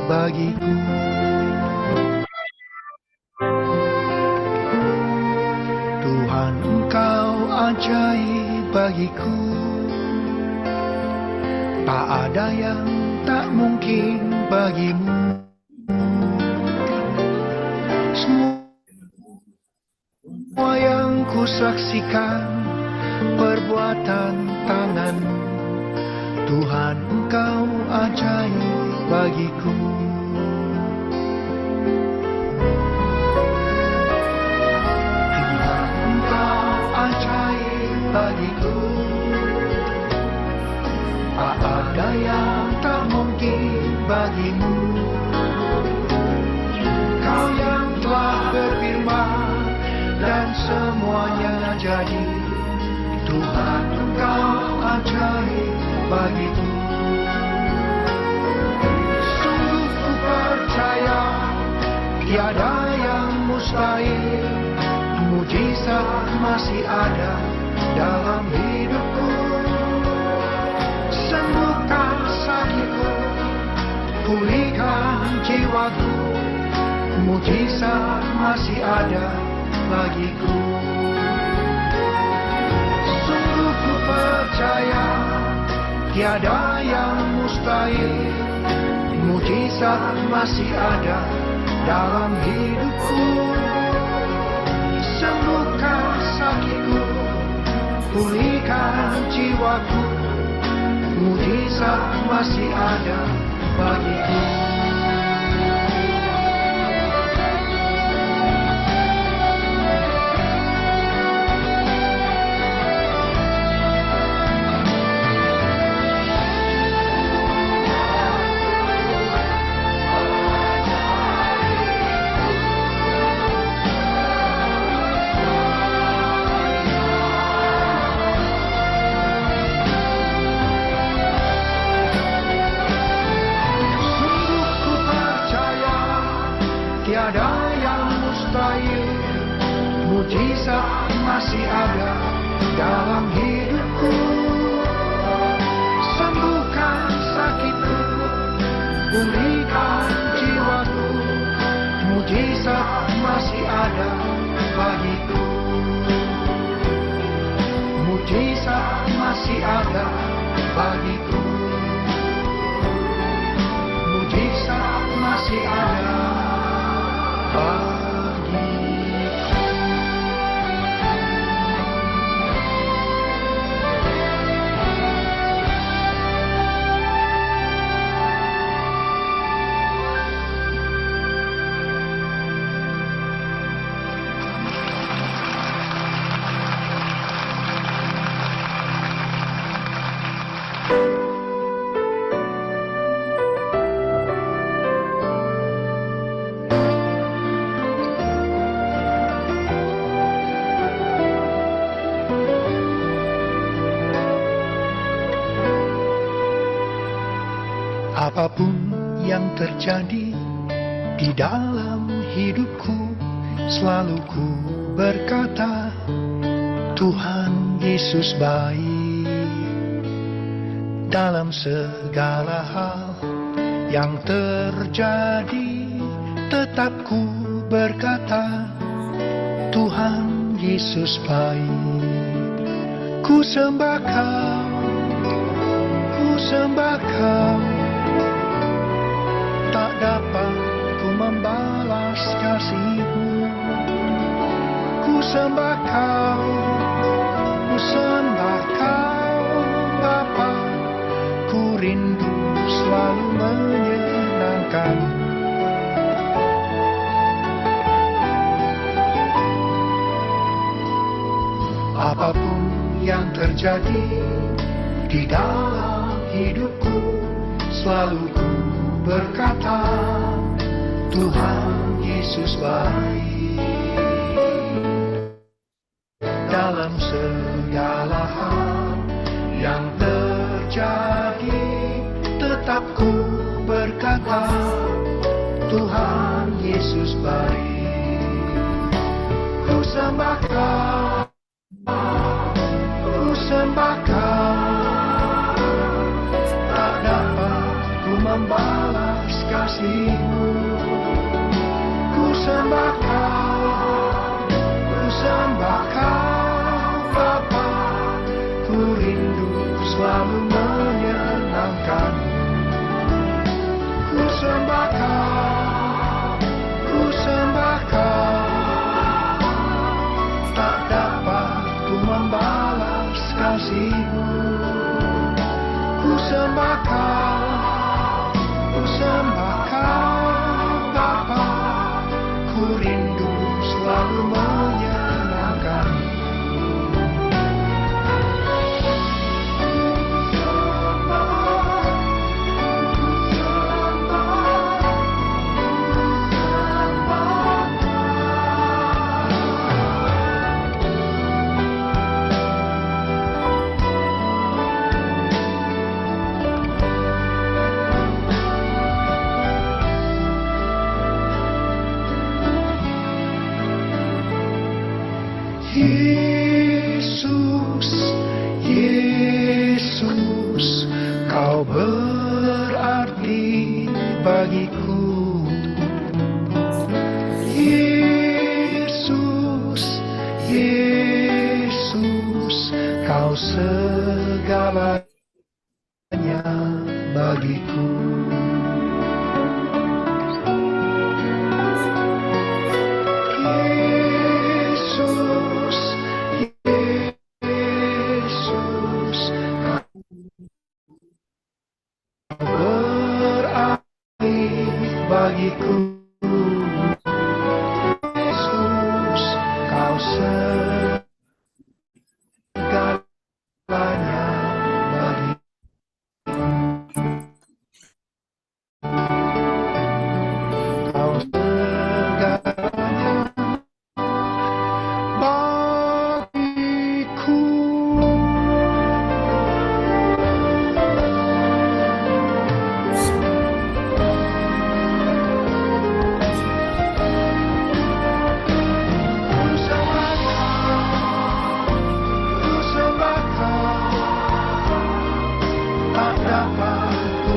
bagiku. Tuhan, Engkau ajaib bagiku. Tak ada yang tak mungkin bagimu. Semua yang kusaksikan perbuatan tangan-Mu. Tuhan, Engkau ajaib bagiku. Tuhan, Engkau ajaib bagiku. Tak ada yang tak mungkin bagimu. Kau yang telah berfirman dan semuanya jadi. Tuhan, Engkau ajaib bagiku. Sungguh ku percaya tiada yang mustahil. Mujizat masih ada dalam hidupku. Sembuhkan sakitku, pulihkan jiwaku. Mujizat masih ada bagiku. Sungguh ku percaya tiada yang mustahil. Mujizat masih ada dalam hidupku. Sembuhkan sakitku, pulihkan jiwaku. Mujizat masih ada bagiku. Tiada yang mustahil. Mujizat masih ada dalam hidupku. Sembuhkan sakitku, pulihkan jiwaku. Mujizat masih ada bagiku. Mujizat masih ada bagiku. Mujizat masih ada. Apapun yang terjadi di dalam hidupku, selalu ku berkata, Tuhan Yesus baik. Dalam segala hal yang terjadi, tetap ku berkata, Tuhan Yesus baik. Ku sembah Kau, ku sembah Kau. Tak dapat ku membalas kasih-Mu. Ku sembah Kau, ku sembah Kau, Bapa. Ku rindu selalu menyenangkan. Apapun yang terjadi di dalam hidupku, selalu ku berkata, Tuhan Yesus baik. Dalam segala hal yang terjadi, tetap ku berkata, Tuhan Yesus baik. Ku sembah Kau, ku sembah Kau. Tak dapat ku membalas kasih. kasih-Mu. Ku sembah Kau Bapa, ku rindu selalu menyenangkan. Ku sembah Kau, tak dapat ku membalas kasih-Mu. Ku sembah Kau Bapa, ku rindu selalu menyenangkan. Yesus, Kau berarti bagiku. Yesus, Kau segalanya bagiku. Bagiku, Yesus, Kau segalanya bagiku. Kau segalanya bagiku.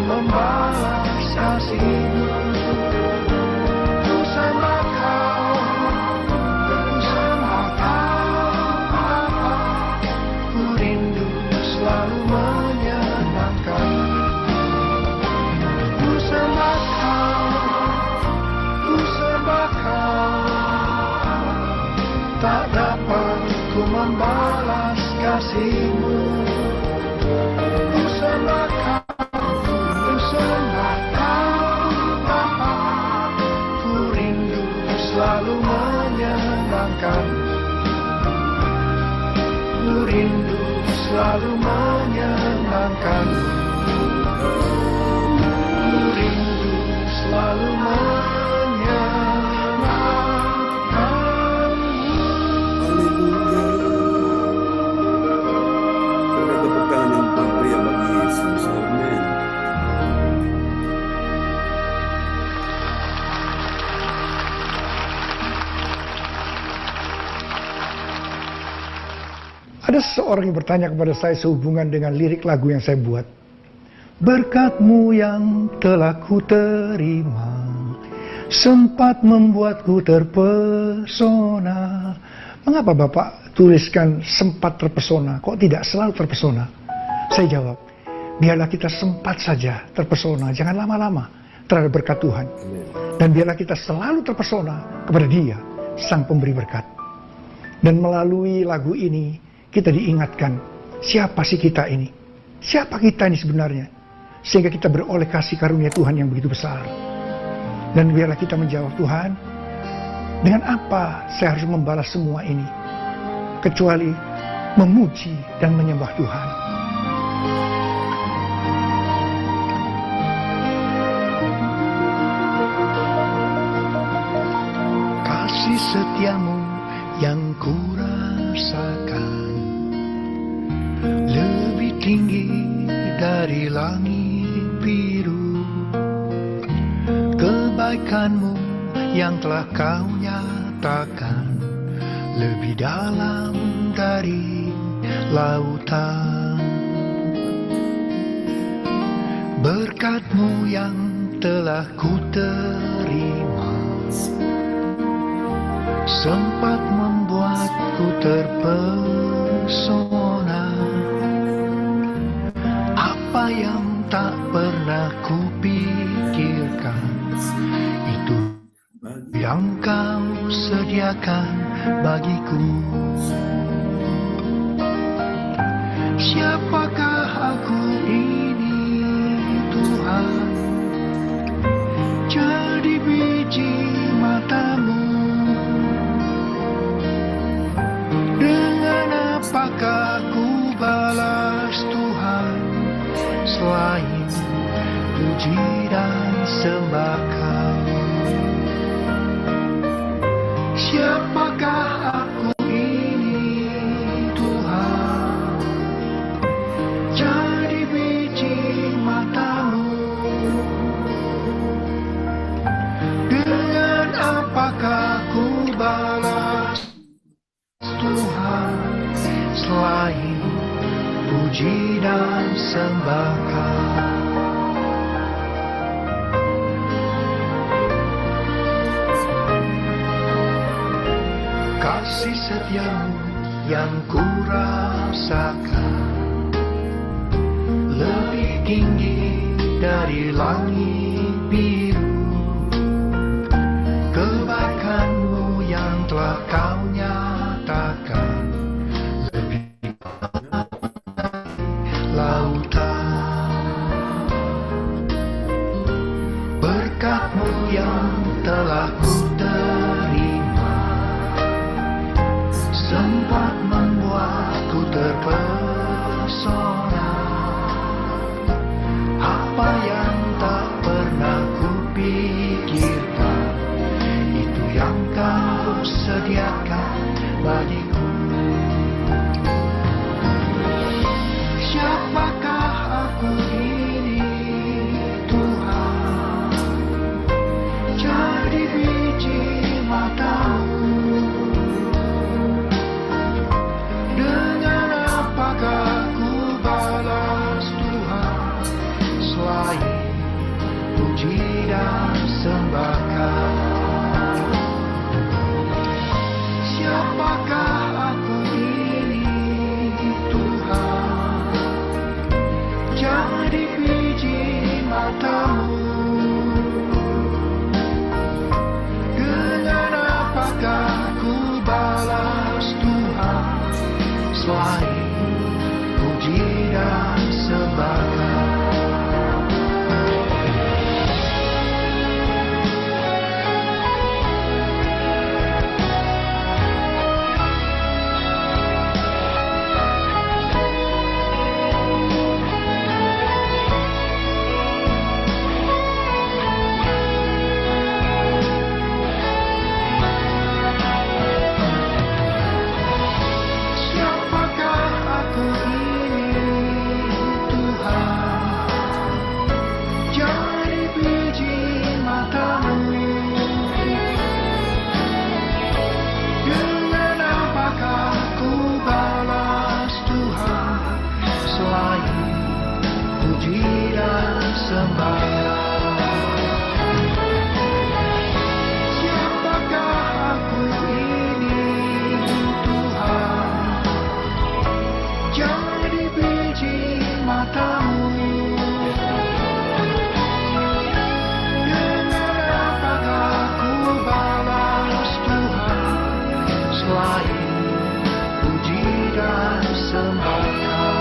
Membalas kasih-Mu. Ku sembah Kau Bapa, ku rindu selalu menyenangkan. Ku sembah Kau, tak dapat ku membalas kasih-Mu. Ku sembah Kau Bapa, ku rindu selalu menyenangkan. Ku rindu selalu menyenangkan. Ku rindu selalu menyenangkan. Haleluya. Keberkahan yang pemberian bagi Yesus. Amin. Ada seseorang yang bertanya kepada saya sehubungan dengan lirik lagu yang saya buat. Berkat-Mu yang telah ku terima, sempat membuatku terpesona. Mengapa Bapak tuliskan sempat terpesona, kok tidak selalu terpesona? Saya jawab, biarlah kita sempat saja terpesona, jangan lama-lama terhadap berkat Tuhan. Dan biarlah kita selalu terpesona kepada Dia, Sang Pemberi berkat. Dan melalui lagu ini, kita diingatkan, siapa sih kita ini? Siapa kita ini sebenarnya? Sehingga kita beroleh kasih karunia Tuhan yang begitu besar. Dan biarlah kita menjawab, Tuhan, dengan apa saya harus membalas semua ini? Kecuali memuji dan menyembah Tuhan. Kasih setiamu yang ku rasakan lebih tinggi dari langit biru. Kebaikan-Mu yang telah Kau nyatakan lebih dalam dari lautan. Berkat-Mu yang telah ku terima, sempat membuatku terpesona. Apa yang tak pernah kupikirkan, itu yang kau sediakan bagiku. Siapakah aku ini, Tuhan? Jadi biji matamu. Dengan apakah ku balas, Tuhan, selain puji dan sembah Kau? Siapakah aku ini, Tuhan? Jadi biji matamu. Dengan apakah ku balas, Tuhan, selain puji dan sembah Kau? Kasih setiamu yang ku rasakan lebih tinggi dari langit biru. Kebaikanmu yang telah Kau nyatakan lebih lautan. Berkat-Mu yang telah ku terima, sempat membuatku terpesona. Apa yang tak pernah kupikirkan, itu yang Kau sediakan bagiku. Siapakah aku ini, Tuhan? Jadi biji matamu. Dengan apakah ku balas, Tuhan, selain puji dan sembah Kau? Siapakah aku ini, Tuhan? Jadi biji matamu. Dengan apakah ku balas, Tuhan, selain puji dan sembah Kau? Siapakah aku ini, Tuhan? Jadi biji matamu. Dengan apakah ku balas, Tuhan, selain puji dan sembah Kau? Siapakah aku ini, Tuhan? Jadi biji matamu. Dengan apakah ku balas, Tuhan, selain puji dan sembah Kau?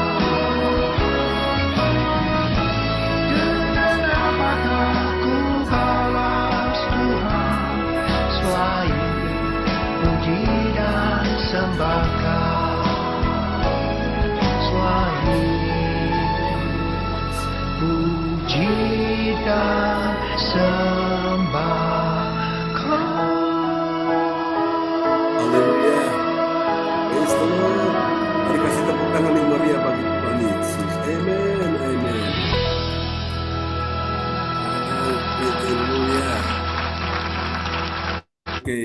Dengan apakah ku balas, Tuhan, selain puji dan sembah Kau? Selain puji dan sembah Kau. Haleluya. Praise the Lord. Mari kasih tepuk tangan yang meriah bagi Tuhan Yesus. Amen. Amen. Haleluya. Oke.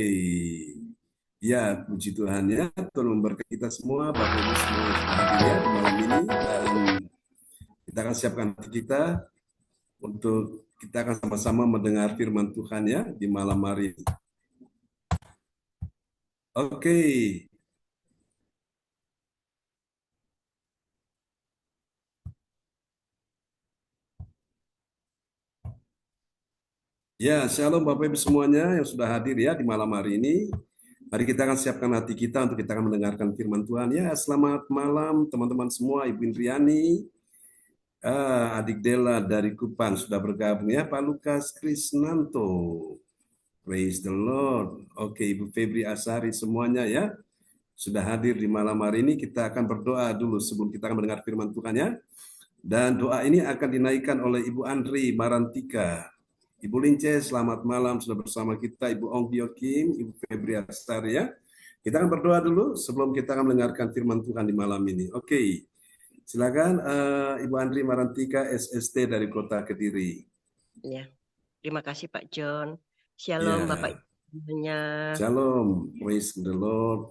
Ya, puji Tuhan ya. Tuhan memberkati kita semua, Bapak Ibu semua yang sudah hadir ya malam ini. Dan kita akan siapkan hati kita untuk kita akan sama-sama mendengar firman Tuhan ya di malam hari ini. Oke. Ya, shalom Bapak Ibu semuanya yang sudah hadir ya di malam hari ini. Mari kita akan siapkan hati kita untuk kita akan mendengarkan firman Tuhan. Ya, selamat malam teman-teman semua, Ibu Indriani, Adik Dela dari Kupang sudah bergabung ya, Pak Lukas Krisnanto. Praise the Lord. Oke, Ibu Febri Asari semuanya ya, sudah hadir di malam hari ini. Kita akan berdoa dulu sebelum kita akan mendengar firman Tuhan ya. Dan doa ini akan dinaikkan oleh Ibu Andri Marantika. Ibu Lince, selamat malam, sudah bersama kita. Ibu Ong Biokim, Ibu Febri Astari ya. Kita akan berdoa dulu sebelum kita akan mendengarkan firman Tuhan di malam ini. Oke, silakan Ibu Andri Marantika, SST dari Kota Kediri. Ya, terima kasih Pak John. Shalom Bapak Ibunya. Shalom, praise the Lord.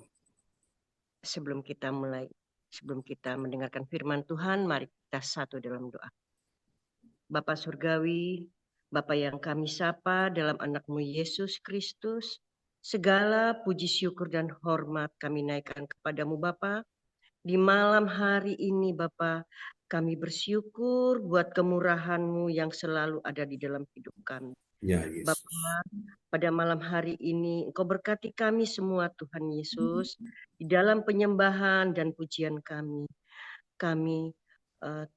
Sebelum kita mendengarkan firman Tuhan, mari kita satu dalam doa. Bapa Surgawi, Bapa yang kami sapa dalam anak-Mu Yesus Kristus, segala puji syukur dan hormat kami naikkan kepadamu Bapa. Di malam hari ini Bapa, kami bersyukur buat kemurahan-Mu yang selalu ada di dalam hidup kami. Ya, Yesus. Bapa, pada malam hari ini Engkau berkati kami semua Tuhan Yesus di dalam penyembahan dan pujian kami. Kami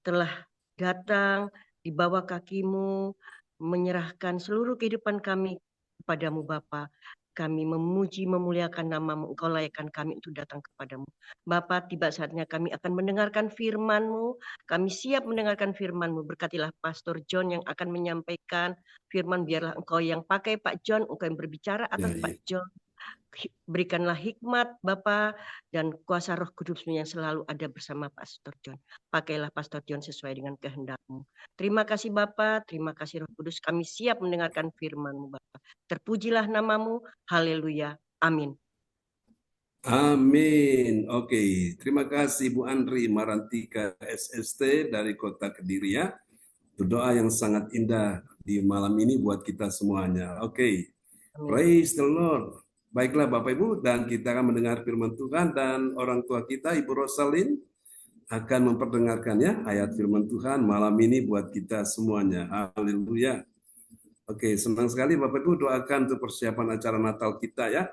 telah datang di bawah kaki-Mu, menyerahkan seluruh kehidupan kami kepadamu Bapa. Kami memuji, memuliakan nama-Mu, Engkau layakkan kami untuk datang kepadamu. Bapa, tiba saatnya kami akan mendengarkan firman-Mu. Kami siap mendengarkan firman-Mu. Berkatilah Pastor John yang akan menyampaikan firman. Biarlah Engkau yang pakai Pak John, Engkau yang berbicara atas Pak John. Berikanlah hikmat Bapa dan kuasa Roh Kudus-Mu yang selalu ada bersama Pastor John. Pakailah Pastor John sesuai dengan kehendak-Mu. Terima kasih Bapa, terima kasih Roh Kudus. Kami siap mendengarkan firman-Mu Bapa. Terpujilah nama-Mu. Haleluya. Amin. Amin. Oke, terima kasih Bu Andri Marantika SST dari Kota Kediri ya. Itu doa yang sangat indah di malam ini buat kita semuanya. Oke. Praise the Lord. Baiklah Bapak Ibu, dan kita akan mendengar firman Tuhan, dan orang tua kita Ibu Rosalin akan memperdengarkannya ayat firman Tuhan malam ini buat kita semuanya. Haleluya. Oke, senang sekali Bapak Ibu, doakan untuk persiapan acara Natal kita ya,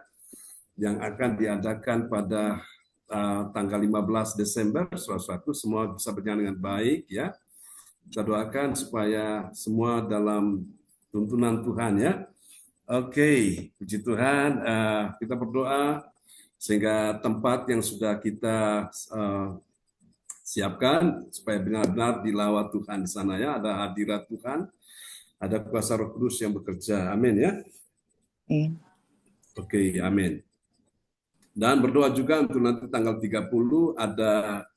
yang akan diadakan pada tanggal 15 Desember, suatu semua bisa berjalan dengan baik ya. Kita doakan supaya semua dalam tuntunan Tuhan ya. Oke, puji Tuhan, kita berdoa sehingga tempat yang sudah kita siapkan supaya benar-benar dilawat Tuhan di sana ya, ada hadirat Tuhan, ada kuasa Roh Kudus yang bekerja. Amin ya. Oke, amin. Dan berdoa juga untuk nanti tanggal 30 ada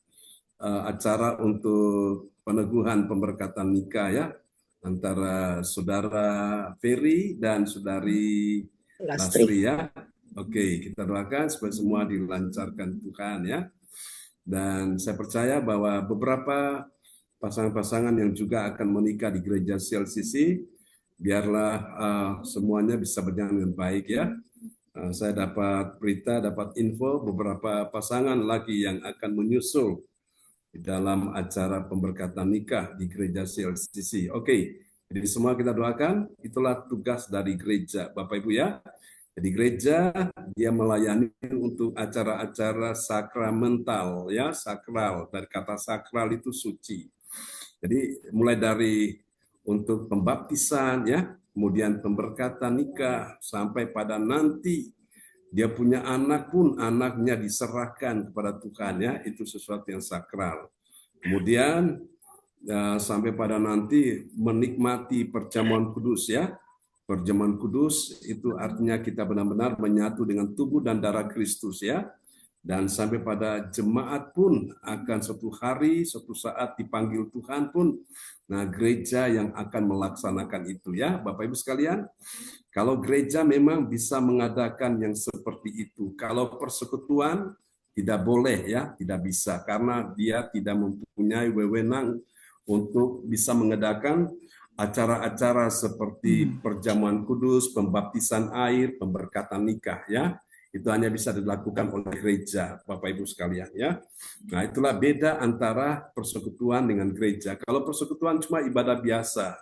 acara untuk peneguhan pemberkatan nikah ya, antara Saudara Ferry dan Saudari Lastri ya. Oke, kita doakan supaya semua dilancarkan Tuhan ya. Dan saya percaya bahwa beberapa pasangan-pasangan yang juga akan menikah di gereja CLCC, biarlah semuanya bisa berjalan dengan baik ya. Saya dapat berita, dapat info beberapa pasangan lagi yang akan menyusul di dalam acara pemberkatan nikah di gereja CLCC. Oke, jadi semua kita doakan, itulah tugas dari gereja, Bapak Ibu ya. Jadi gereja dia melayani untuk acara-acara sakramental ya, sakral, dari kata sakral itu suci. Jadi mulai dari untuk pembaptisan ya, kemudian pemberkatan nikah, sampai pada nanti dia punya anak pun, anaknya diserahkan kepada Tuhan ya, itu sesuatu yang sakral. Kemudian sampai pada nanti menikmati perjamuan kudus ya. Perjamuan kudus itu artinya kita benar-benar menyatu dengan tubuh dan darah Kristus ya. Dan sampai pada jemaat pun akan suatu hari, suatu saat dipanggil Tuhan pun, nah gereja yang akan melaksanakan itu ya, Bapak Ibu sekalian. Kalau gereja memang bisa mengadakan yang seperti itu. Kalau persekutuan tidak boleh ya, tidak bisa karena dia tidak mempunyai wewenang untuk bisa mengadakan acara-acara seperti perjamuan kudus, pembaptisan air, pemberkatan nikah ya. Itu hanya bisa dilakukan oleh gereja, Bapak Ibu sekalian ya. Nah, itulah beda antara persekutuan dengan gereja. Kalau persekutuan cuma ibadah biasa,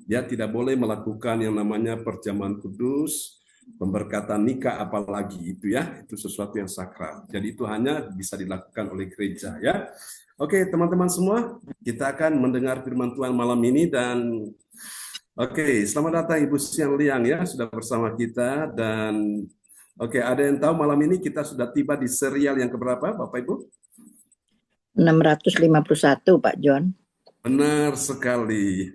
dia tidak boleh melakukan yang namanya perjamuan kudus, pemberkatan nikah apalagi itu ya, itu sesuatu yang sakral. Jadi itu hanya bisa dilakukan oleh gereja ya. Oke, teman-teman semua, kita akan mendengar firman Tuhan malam ini dan selamat datang Ibu Sian Liang ya, sudah bersama kita dan ada yang tahu malam ini kita sudah tiba di serial yang keberapa, Bapak Ibu? 651, Pak John. Benar sekali.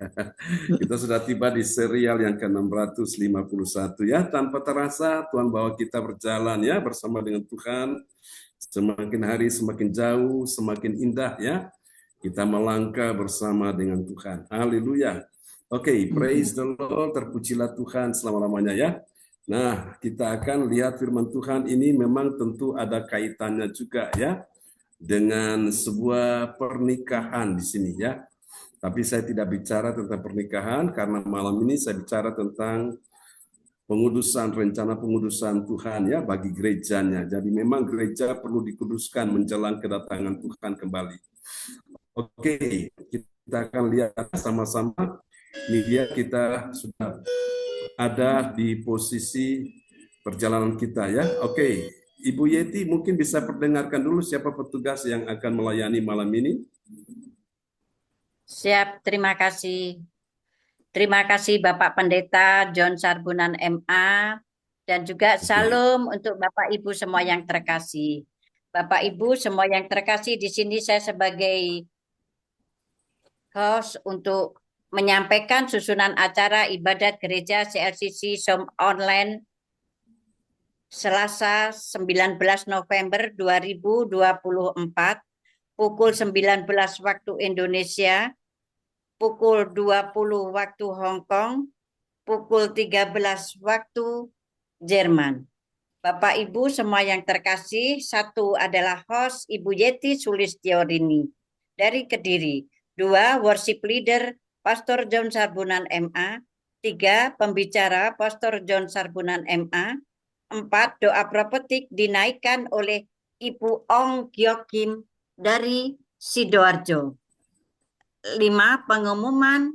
Kita sudah tiba di serial yang ke-651 ya. Tanpa terasa Tuhan bawa kita berjalan ya bersama dengan Tuhan. Semakin hari semakin jauh, semakin indah ya. Kita melangkah bersama dengan Tuhan. Haleluya. Praise the Lord, terpujilah Tuhan selama-lamanya ya. Nah, kita akan lihat firman Tuhan ini memang tentu ada kaitannya juga ya dengan sebuah pernikahan di sini ya. Tapi saya tidak bicara tentang pernikahan karena malam ini saya bicara tentang rencana pengudusan Tuhan ya bagi gerejanya. Jadi memang gereja perlu dikuduskan menjelang kedatangan Tuhan kembali. Kita akan lihat sama-sama. Ini dia kita sudah ada di posisi perjalanan kita ya. Ibu Yeti mungkin bisa perdengarkan dulu siapa petugas yang akan melayani malam ini. Siap, terima kasih. Terima kasih Bapak Pendeta John Sarbunan MA dan juga salam untuk Bapak Ibu semua yang terkasih. Bapak Ibu semua yang terkasih, di sini saya sebagai host untuk menyampaikan susunan acara ibadat gereja CLCC Zoom online Selasa 19 November 2024 pukul 19 waktu Indonesia, pukul 20 waktu Hong Kong, pukul 13 waktu Jerman. Bapak Ibu semua yang terkasih, satu adalah host Ibu Yeti Sulistiorini dari Kediri, 2 worship leader Pastor John Sarbunan MA, 3 pembicara Pastor John Sarbunan MA, 4 doa profetik dinaikkan oleh Ibu Ong Gyok Kim dari Sidoarjo, 5 pengumuman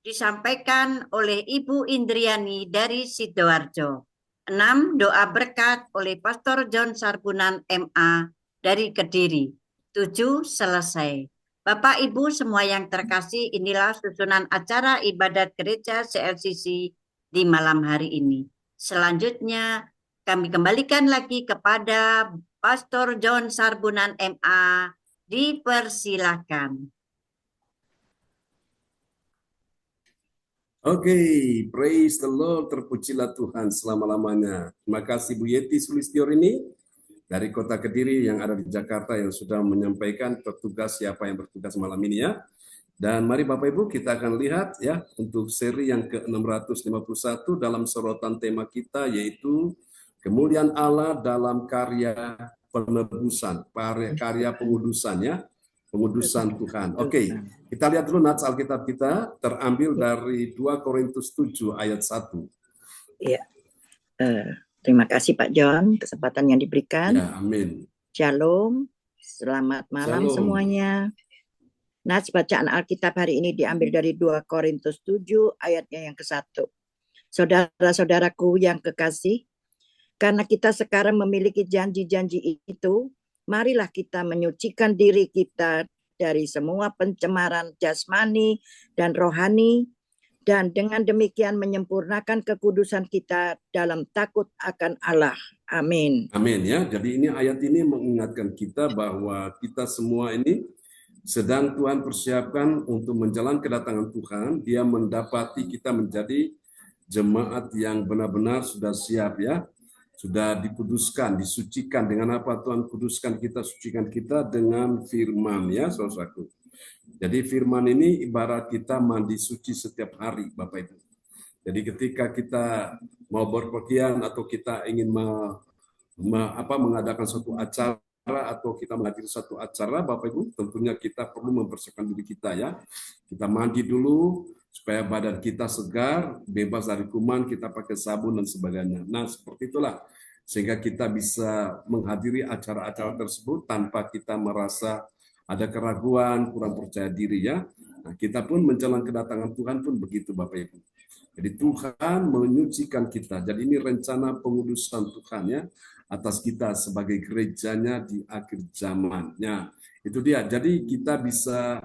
disampaikan oleh Ibu Indriani dari Sidoarjo, 6 doa berkat oleh Pastor John Sarbunan MA dari Kediri, 7 selesai. Bapak Ibu semua yang terkasih, inilah susunan acara ibadat gereja CLCC di malam hari ini. Selanjutnya kami kembalikan lagi kepada Pastor John Sarbunan MA. Dipersilakan. Praise the Lord, terpujilah Tuhan selama-lamanya. Terima kasih Bu Yeti Sulistiorini dari Kota Kediri yang ada di Jakarta yang sudah menyampaikan petugas siapa yang bertugas malam ini ya. Dan mari Bapak Ibu kita akan lihat ya untuk seri yang ke-651 dalam sorotan tema kita yaitu kemuliaan Allah dalam karya penebusan, karya pengudusan ya. Pengudusan Tuhan. Kita lihat dulu nats Alkitab kita terambil dari 2 Korintus 7 ayat 1. Iya. Terima kasih Pak John kesempatan yang diberikan. Ya, amin. Shalom. Selamat malam semuanya. Nats bacaan Alkitab hari ini diambil dari 2 Korintus 7 ayatnya yang ke-1. Saudara-saudaraku yang kekasih, karena kita sekarang memiliki janji-janji itu, marilah kita menyucikan diri kita dari semua pencemaran jasmani dan rohani, dan dengan demikian menyempurnakan kekudusan kita dalam takut akan Allah. Amin. Amin ya. Jadi ini ayat ini mengingatkan kita bahwa kita semua ini sedang Tuhan persiapkan untuk menjelang kedatangan Tuhan. Dia mendapati kita menjadi jemaat yang benar-benar sudah siap ya. Sudah dikuduskan, disucikan. Dengan apa Tuhan kuduskan kita, sucikan kita? Dengan firman ya, saudaraku. Jadi firman ini ibarat kita mandi suci setiap hari, Bapak Ibu. Jadi ketika kita mau berpergian atau kita ingin mengadakan suatu acara atau kita menghadiri suatu acara, Bapak Ibu, tentunya kita perlu mempersiapkan diri kita ya. Kita mandi dulu supaya badan kita segar, bebas dari kuman, kita pakai sabun dan sebagainya. Nah, seperti itulah sehingga kita bisa menghadiri acara-acara tersebut tanpa kita merasa ada keraguan, kurang percaya diri ya. Nah, kita pun menjelang kedatangan Tuhan pun begitu Bapak Ibu. Jadi Tuhan menyucikan kita. Jadi ini rencana pengudusan Tuhan ya atas kita sebagai gerejanya di akhir zamannya. Itu dia. Jadi kita bisa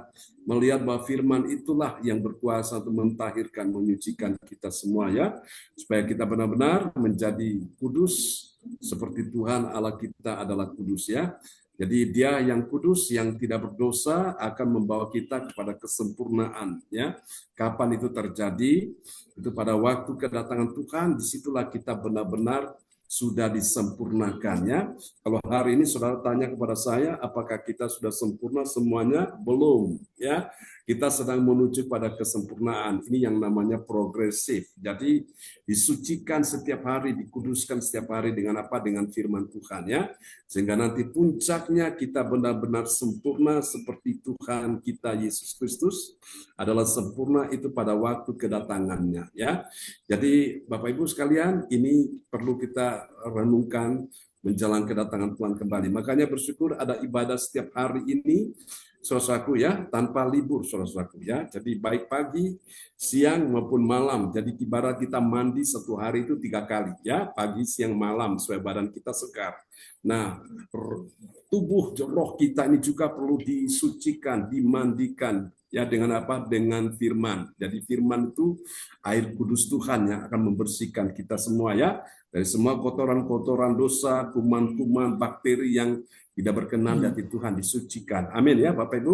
melihat bahwa firman itulah yang berkuasa untuk mentahirkan, menyucikan kita semua ya. Supaya kita benar-benar menjadi kudus seperti Tuhan Allah kita adalah kudus ya. Jadi dia yang kudus, yang tidak berdosa akan membawa kita kepada kesempurnaan ya. Kapan itu terjadi? Itu pada waktu kedatangan Tuhan, disitulah kita benar-benar sudah disempurnakannya. Kalau hari ini saudara tanya kepada saya, apakah kita sudah sempurna semuanya? Belum, ya. Kita sedang menuju pada kesempurnaan. Ini yang namanya progresif. Jadi disucikan setiap hari, dikuduskan setiap hari dengan apa? Dengan firman Tuhan, ya. Sehingga nanti puncaknya kita benar-benar sempurna seperti Tuhan kita Yesus Kristus adalah sempurna itu pada waktu kedatangannya, ya. Jadi Bapak Ibu sekalian, ini perlu kita renungkan menjelang kedatangan Tuhan kembali. Makanya bersyukur ada ibadah setiap hari ini, saudaraku ya, tanpa libur saudaraku ya. Jadi baik pagi, siang maupun malam. Jadi ibarat kita mandi satu hari itu 3 kali ya, pagi, siang, malam supaya badan kita segar. Nah, tubuh roh kita ini juga perlu disucikan, dimandikan ya dengan apa? Dengan firman. Jadi firman itu air kudus Tuhan yang akan membersihkan kita semua ya dari semua kotoran-kotoran dosa, kuman-kuman, bakteri yang tidak berkenan dari Tuhan disucikan. Amin ya Bapak Ibu.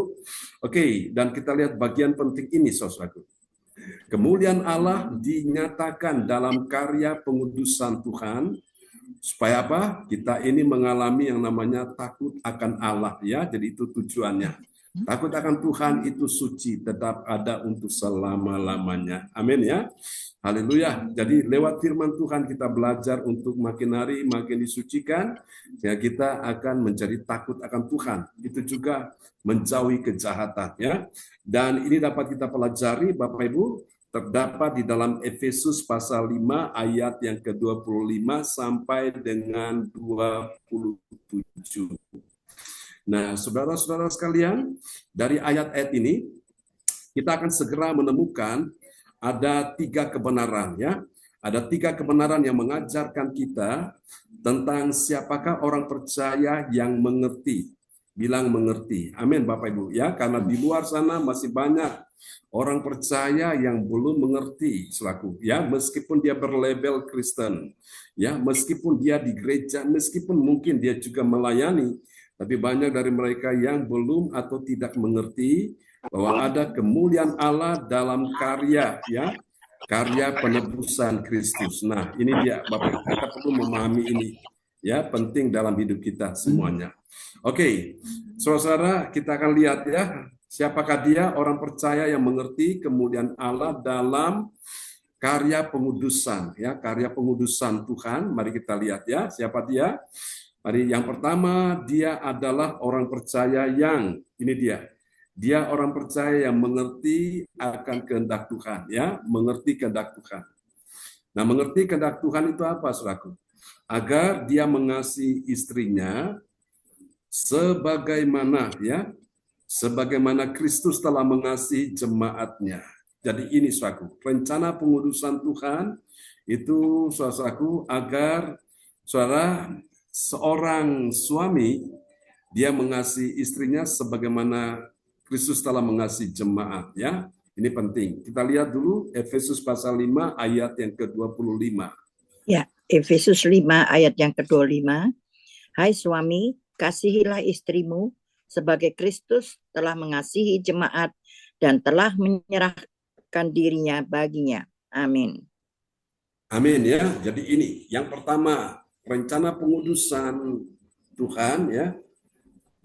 Oke, dan kita lihat bagian penting ini saudaraku. Kemuliaan Allah dinyatakan dalam karya pengudusan Tuhan supaya apa? Kita ini mengalami yang namanya takut akan Allah ya. Jadi itu tujuannya. Takut akan Tuhan itu suci, tetap ada untuk selama-lamanya. Amin ya. Haleluya. Jadi lewat firman Tuhan kita belajar untuk makin hari makin disucikan, sehingga kita akan menjadi takut akan Tuhan. Itu juga menjauhi kejahatan ya. Dan ini dapat kita pelajari Bapak Ibu, terdapat di dalam Efesus pasal 5 ayat yang ke-25 sampai dengan 27. Nah, saudara-saudara sekalian, dari ayat-ayat ini kita akan segera menemukan ada 3 kebenaran ya. Ada 3 kebenaran yang mengajarkan kita tentang siapakah orang percaya yang mengerti. Bilang mengerti. Amin Bapak Ibu ya, karena di luar sana masih banyak orang percaya yang belum mengerti selaku ya, meskipun dia berlabel Kristen. Ya, meskipun dia di gereja, meskipun mungkin dia juga melayani, tapi banyak dari mereka yang belum atau tidak mengerti bahwa ada kemuliaan Allah dalam karya ya, karya penebusan Kristus. Nah, ini dia Bapak, kita perlu memahami ini ya, penting dalam hidup kita semuanya. Oke, saudara, kita akan lihat ya, siapakah dia orang percaya yang mengerti kemuliaan Allah dalam karya pengudusan ya, karya pengudusan Tuhan. Mari kita lihat ya, siapa dia? Mari, yang pertama dia adalah orang percaya yang ini dia orang percaya yang mengerti akan kehendak Tuhan ya, mengerti kehendak Tuhan. Nah, mengerti kehendak Tuhan itu apa saudaraku? Agar dia mengasihi istrinya sebagaimana ya, sebagaimana Kristus telah mengasihi jemaatnya. Jadi ini saudaraku, rencana pengudusan Tuhan itu saudaraku agar saudara seorang suami dia mengasihi istrinya sebagaimana Kristus telah mengasihi jemaat ya. Ini penting. Kita lihat dulu Efesus pasal 5 ayat yang ke-25. Ya, Efesus 5 ayat yang ke-25. Hai suami, kasihilah istrimu sebagai Kristus telah mengasihi jemaat dan telah menyerahkan dirinya baginya. Amin. Amin ya. Jadi ini yang pertama, rencana pengudusan Tuhan ya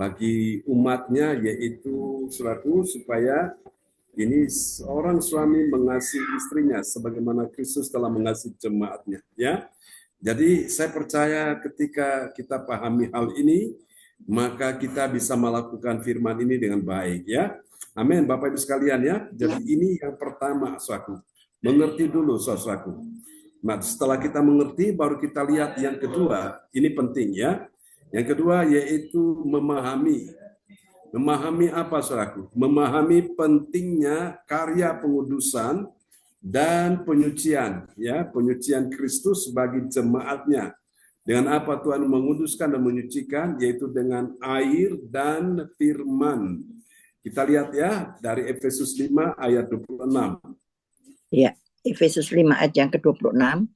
bagi umatnya, yaitu saudaraku, supaya ini seorang suami mengasihi istrinya sebagaimana Kristus telah mengasihi jemaatnya ya. Jadi saya percaya ketika kita pahami hal ini, maka kita bisa melakukan firman ini dengan baik ya. Amin, Bapak Ibu sekalian ya. Jadi ini yang pertama, saudaraku. Mengerti dulu, saudaraku. Nah, setelah kita mengerti, baru kita lihat yang kedua. Ini penting ya. Yang kedua yaitu memahami. Memahami apa, saudaraku? Memahami pentingnya karya pengudusan dan penyucian, ya, penyucian Kristus bagi jemaatnya. Dengan apa Tuhan menguduskan dan menyucikan, yaitu dengan air dan firman. Kita lihat ya dari Efesus 5 ayat 26. Ya, Efesus 5 ayat yang ke-26.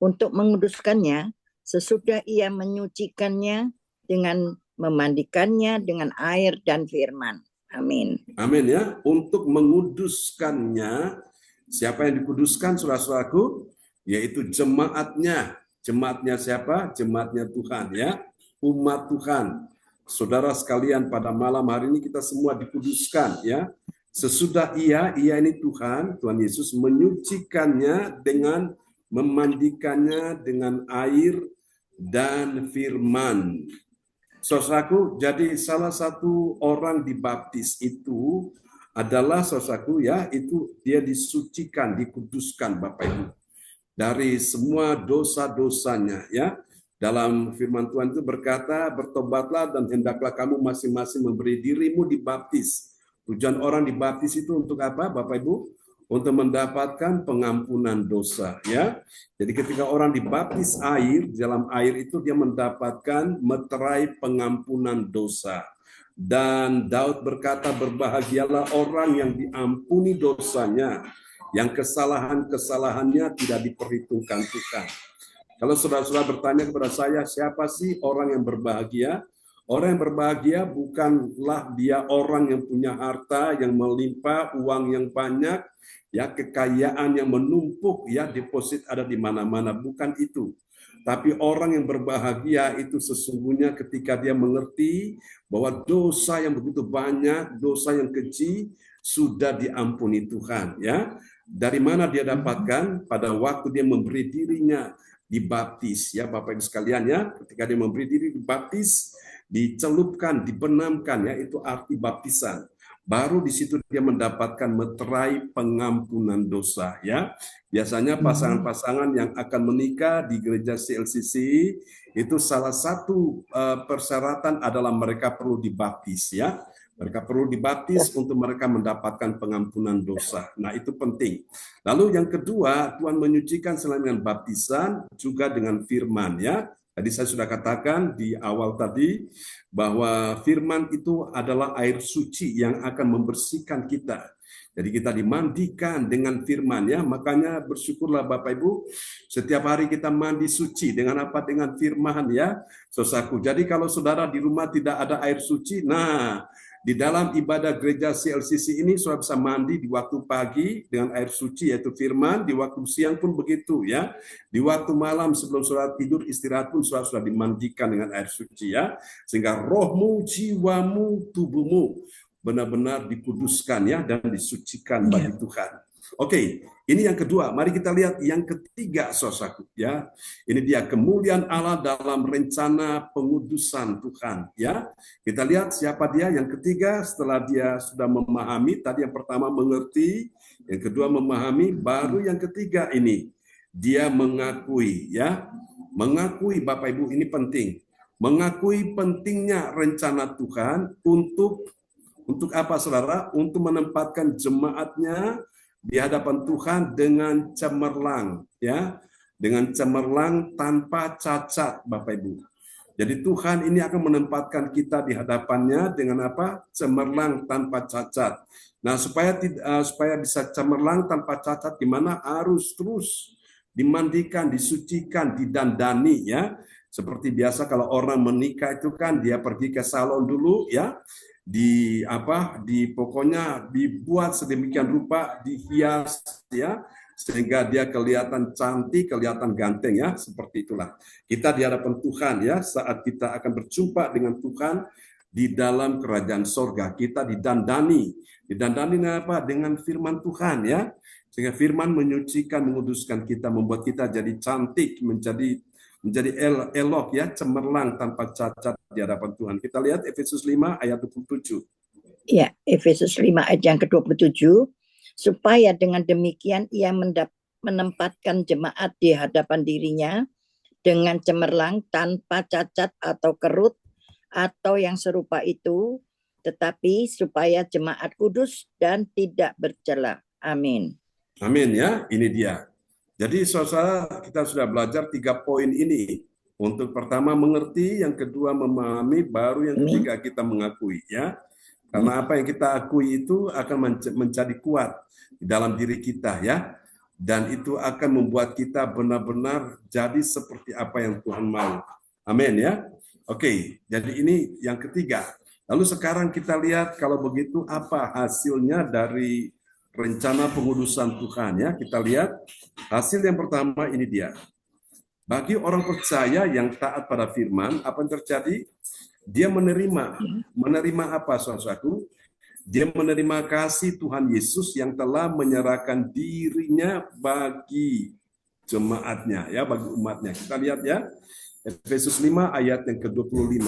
Untuk menguduskannya sesudah ia menyucikannya dengan memandikannya dengan air dan firman. Amin. Amin ya. Untuk menguduskannya, siapa yang dikuduskan, saudara-saudaraku? Yaitu jemaatnya. Jemaatnya siapa? Jemaatnya Tuhan ya. Umat Tuhan. Saudara sekalian, pada malam hari ini kita semua dikuduskan ya. Sesudah ia ini Tuhan Yesus menyucikannya dengan memandikannya dengan air dan firman. Saudaraku, jadi salah satu orang dibaptis itu adalah, saudaraku ya, itu dia disucikan, dikuduskan Bapak Ibu dari semua dosa-dosanya ya. Dalam firman Tuhan itu berkata, bertobatlah dan hendaklah kamu masing-masing memberi dirimu dibaptis. Tujuan orang dibaptis itu untuk apa, Bapak Ibu? Untuk mendapatkan pengampunan dosa, ya. Jadi ketika orang dibaptis air, dalam air itu dia mendapatkan meterai pengampunan dosa. Dan Daud berkata, berbahagialah orang yang diampuni dosanya, yang kesalahan-kesalahannya tidak diperhitungkan Tuhan. Kalau saudara-saudara bertanya kepada saya, siapa sih orang yang berbahagia? Orang yang berbahagia bukanlah dia orang yang punya harta yang melimpah, uang yang banyak, ya, kekayaan yang menumpuk, ya, deposit ada di mana-mana, bukan itu. Tapi orang yang berbahagia itu sesungguhnya ketika dia mengerti bahwa dosa yang begitu banyak, dosa yang keji sudah diampuni Tuhan, ya. Dari mana dia dapatkan? Pada waktu dia memberi dirinya dibaptis, ya Bapak Ibu sekalian ya. Ketika dia memberi diri dibaptis, dicelupkan, dibenamkan, ya, itu arti baptisan. Baru di situ dia mendapatkan meterai pengampunan dosa, ya. Biasanya pasangan-pasangan yang akan menikah di gereja CLCC itu salah satu persyaratan adalah mereka perlu dibaptis, ya. Mereka perlu dibaptis untuk mereka mendapatkan pengampunan dosa. Nah, itu penting. Lalu yang kedua, Tuhan menyucikan selain dengan baptisan, juga dengan firman, ya. Tadi saya sudah katakan di awal tadi, bahwa firman itu adalah air suci yang akan membersihkan kita. Jadi kita dimandikan dengan firman, ya. Makanya bersyukurlah Bapak Ibu, setiap hari kita mandi suci dengan apa? Dengan firman, ya, saudaraku. Jadi kalau saudara di rumah tidak ada air suci, nah, di dalam ibadah gereja CLCC ini saudara bisa mandi di waktu pagi dengan air suci yaitu firman, di waktu siang pun begitu, ya. Di waktu malam sebelum saudara tidur istirahat pun saudara sudah dimandikan dengan air suci, ya. Sehingga rohmu, jiwamu, tubuhmu benar-benar dikuduskan, ya, dan disucikan bagi Tuhan. Oke, ini yang kedua. Mari kita lihat yang ketiga, saudaraku, ya. Ini dia kemuliaan Allah dalam rencana pengudusan Tuhan, ya. Kita lihat siapa dia yang ketiga setelah dia sudah memahami. Tadi yang pertama mengerti, yang kedua memahami, baru yang ketiga ini dia mengakui, ya. Mengakui, Bapak Ibu, ini penting. Mengakui pentingnya rencana Tuhan untuk apa, saudara? Untuk menempatkan jemaatnya di hadapan Tuhan dengan cemerlang, ya, dengan cemerlang tanpa cacat, Bapak Ibu. Jadi Tuhan ini akan menempatkan kita di hadapannya dengan apa? Cemerlang tanpa cacat. Nah, supaya bisa cemerlang tanpa cacat, gimana? Harus terus dimandikan, disucikan, didandani, ya. Seperti biasa kalau orang menikah itu kan dia pergi ke salon dulu, ya. Pokoknya dibuat sedemikian rupa, dihias, ya, sehingga dia kelihatan cantik, kelihatan ganteng, ya, seperti itulah. Kita di hadapan Tuhan, ya, saat kita akan berjumpa dengan Tuhan di dalam kerajaan sorga, kita didandani dengan apa? Dengan firman Tuhan, ya, sehingga firman menyucikan, menguduskan kita, membuat kita jadi cantik, menjadi elok, ya, cemerlang tanpa cacat di hadapan Tuhan. Kita lihat Efesus 5 ayat 27. Ya, Efesus 5 ayat yang ke-27, supaya dengan demikian ia menempatkan jemaat di hadapan dirinya dengan cemerlang, tanpa cacat atau kerut atau yang serupa itu, tetapi supaya jemaat kudus dan tidak bercela. Amin. Amin ya, ini dia. Jadi saudara, kita sudah belajar 3 poin ini. Untuk pertama mengerti, yang kedua memahami, baru yang ketiga kita mengakui ya. Karena apa yang kita akui itu akan menjadi kuat di dalam diri kita ya. Dan itu akan membuat kita benar-benar jadi seperti apa yang Tuhan mau. Amin ya. Oke, jadi ini yang ketiga. Lalu sekarang kita lihat kalau begitu apa hasilnya dari rencana pengudusan Tuhan ya. Kita lihat hasil yang pertama ini dia. Bagi orang percaya yang taat pada firman, apa yang terjadi? Dia menerima apa saudaraku? Dia menerima kasih Tuhan Yesus yang telah menyerahkan dirinya bagi jemaatnya ya, bagi umatnya. Kita lihat ya, Efesus 5 ayat yang ke-25.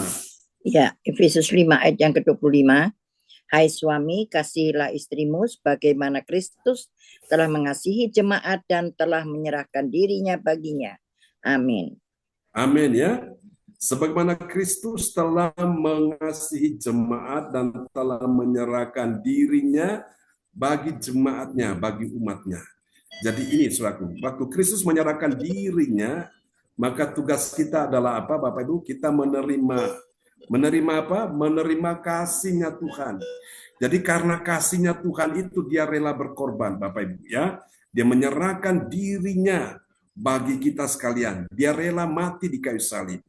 Ya, Efesus 5 ayat yang ke-25. Hai suami, kasihilah istrimu sebagaimana Kristus telah mengasihi jemaat dan telah menyerahkan dirinya baginya. Amin. Amin ya. Sebagaimana Kristus telah mengasihi jemaat dan telah menyerahkan dirinya bagi jemaatnya, bagi umatnya. Jadi ini saudaraku, waktu Kristus menyerahkan dirinya, maka tugas kita adalah apa Bapak Ibu? Kita menerima apa? Menerima kasihnya Tuhan. Jadi karena kasihnya Tuhan itu dia rela berkorban Bapak Ibu ya. Dia menyerahkan dirinya bagi kita sekalian. Dia rela mati di kayu salib.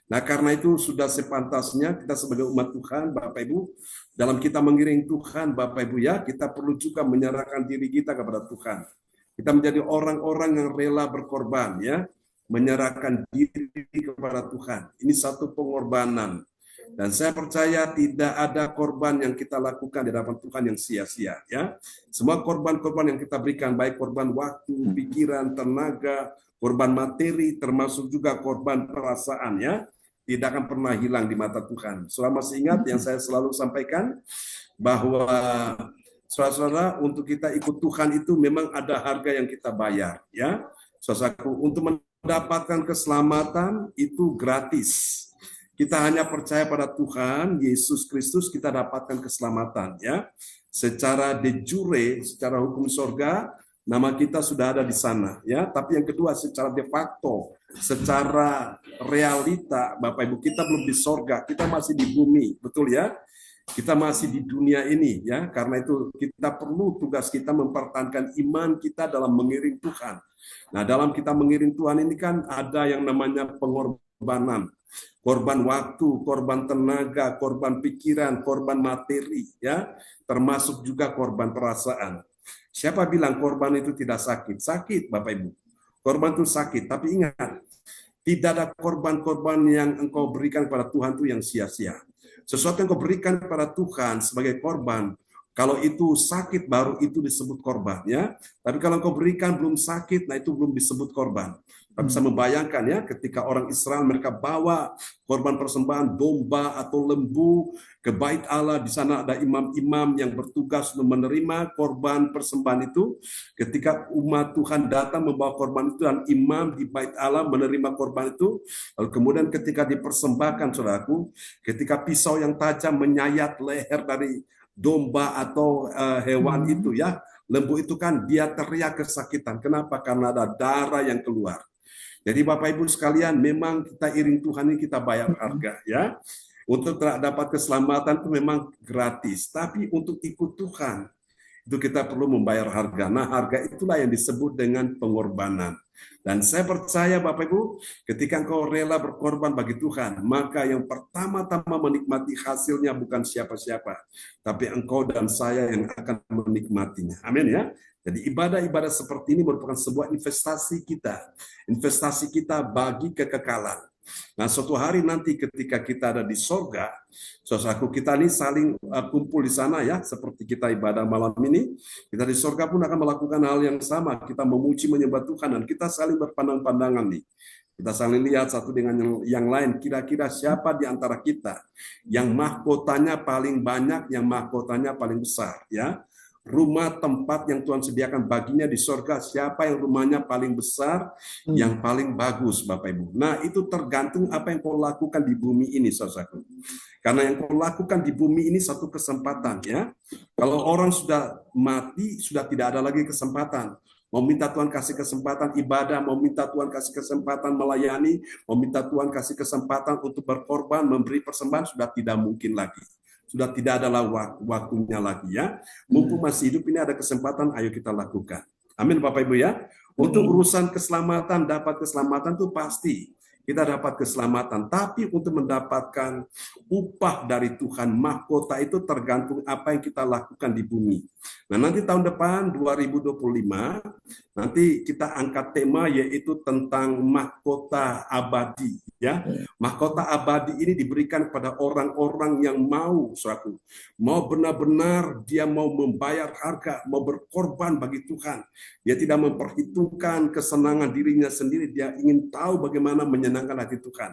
Nah karena itu sudah sepantasnya kita sebagai umat Tuhan Bapak Ibu, dalam kita mengiring Tuhan Bapak Ibu ya, kita perlu juga menyerahkan diri kita kepada Tuhan. Kita menjadi orang-orang yang rela berkorban ya, menyerahkan diri kepada Tuhan. Ini satu pengorbanan. Dan saya percaya tidak ada korban yang kita lakukan di hadapan Tuhan yang sia-sia ya. Semua korban-korban yang kita berikan, baik korban waktu, pikiran, tenaga, korban materi, termasuk juga korban perasaan ya, tidak akan pernah hilang di mata Tuhan. Selama masih ingat yang saya selalu sampaikan bahwa saudara-saudara, untuk kita ikut Tuhan itu memang ada harga yang kita bayar ya. Saudaraku, untuk mendapatkan keselamatan itu gratis. Kita hanya percaya pada Tuhan Yesus Kristus, kita dapatkan keselamatan ya. Secara de jure, secara hukum sorga, nama kita sudah ada di sana ya. Tapi yang kedua secara de facto, secara realita Bapak Ibu, kita belum di sorga, kita masih di bumi, betul ya? Kita masih di dunia ini ya. Karena itu kita perlu, tugas kita mempertahankan iman kita dalam mengiring Tuhan. Nah, dalam kita mengiring Tuhan ini kan ada yang namanya pengorbanan. Korban waktu, korban tenaga, korban pikiran, korban materi, ya, termasuk juga korban perasaan. Siapa bilang korban itu tidak sakit? Sakit, Bapak Ibu. Korban itu sakit, tapi ingat, tidak ada korban-korban yang engkau berikan kepada Tuhan itu yang sia-sia. Sesuatu yang engkau berikan kepada Tuhan sebagai korban, kalau itu sakit baru itu disebut korban, ya. Tapi kalau engkau berikan belum sakit, nah itu belum disebut korban. Kita bisa membayangkan ya, ketika orang Israel mereka bawa korban persembahan domba atau lembu ke bait Allah, di sana ada imam-imam yang bertugas untuk menerima korban persembahan itu. Ketika umat Tuhan datang membawa korban itu dan imam di bait Allah menerima korban itu, lalu kemudian ketika dipersembahkan, saudaraku, ketika pisau yang tajam menyayat leher dari domba atau hewan itu ya, lembu itu kan dia teriak kesakitan. Kenapa? Karena ada darah yang keluar. Jadi Bapak Ibu sekalian, memang kita iring Tuhan ini kita bayar harga ya. Untuk dapat keselamatan itu memang gratis, tapi untuk ikut Tuhan itu kita perlu membayar harga. Nah, harga itulah yang disebut dengan pengorbanan. Dan saya percaya Bapak Ibu, ketika engkau rela berkorban bagi Tuhan, maka yang pertama-tama menikmati hasilnya bukan siapa-siapa, tapi engkau dan saya yang akan menikmatinya. Amin ya. Jadi ibadah-ibadah seperti ini merupakan sebuah investasi kita bagi kekekalan. Nah, suatu hari nanti ketika kita ada di sorga, saudaraku, kita ini saling kumpul di sana ya, seperti kita ibadah malam ini, kita di sorga pun akan melakukan hal yang sama. Kita memuji menyembah Tuhan dan kita saling berpandang-pandangan nih. Kita saling lihat satu dengan yang lain. Kira-kira siapa di antara kita yang mahkotanya paling banyak, yang mahkotanya paling besar, ya? Rumah tempat yang Tuhan sediakan baginya di sorga, siapa yang rumahnya paling besar, yang paling bagus, Bapak Ibu. Nah, itu tergantung apa yang kau lakukan di bumi ini, saudaraku. Karena yang kau lakukan di bumi ini satu kesempatan, ya. Kalau orang sudah mati, sudah tidak ada lagi kesempatan. Mau minta Tuhan kasih kesempatan ibadah, mau minta Tuhan kasih kesempatan melayani, mau minta Tuhan kasih kesempatan untuk berkorban, memberi persembahan, sudah tidak mungkin lagi. Sudah tidak ada waktunya lagi, ya. Mumpung masih hidup ini ada kesempatan, ayo kita lakukan. Amin, Bapak Ibu, ya. Untuk urusan keselamatan, dapat keselamatan itu pasti. Kita dapat keselamatan, tapi untuk mendapatkan upah dari Tuhan, mahkota itu tergantung apa yang kita lakukan di bumi. Nah, nanti tahun depan 2025 nanti kita angkat tema yaitu tentang mahkota abadi, ya. Mahkota abadi ini diberikan kepada orang-orang yang mau benar-benar dia mau membayar harga, mau berkorban bagi Tuhan. Dia tidak memperhitungkan kesenangan dirinya sendiri, dia ingin tahu bagaimana menyenangkan hati Tuhan.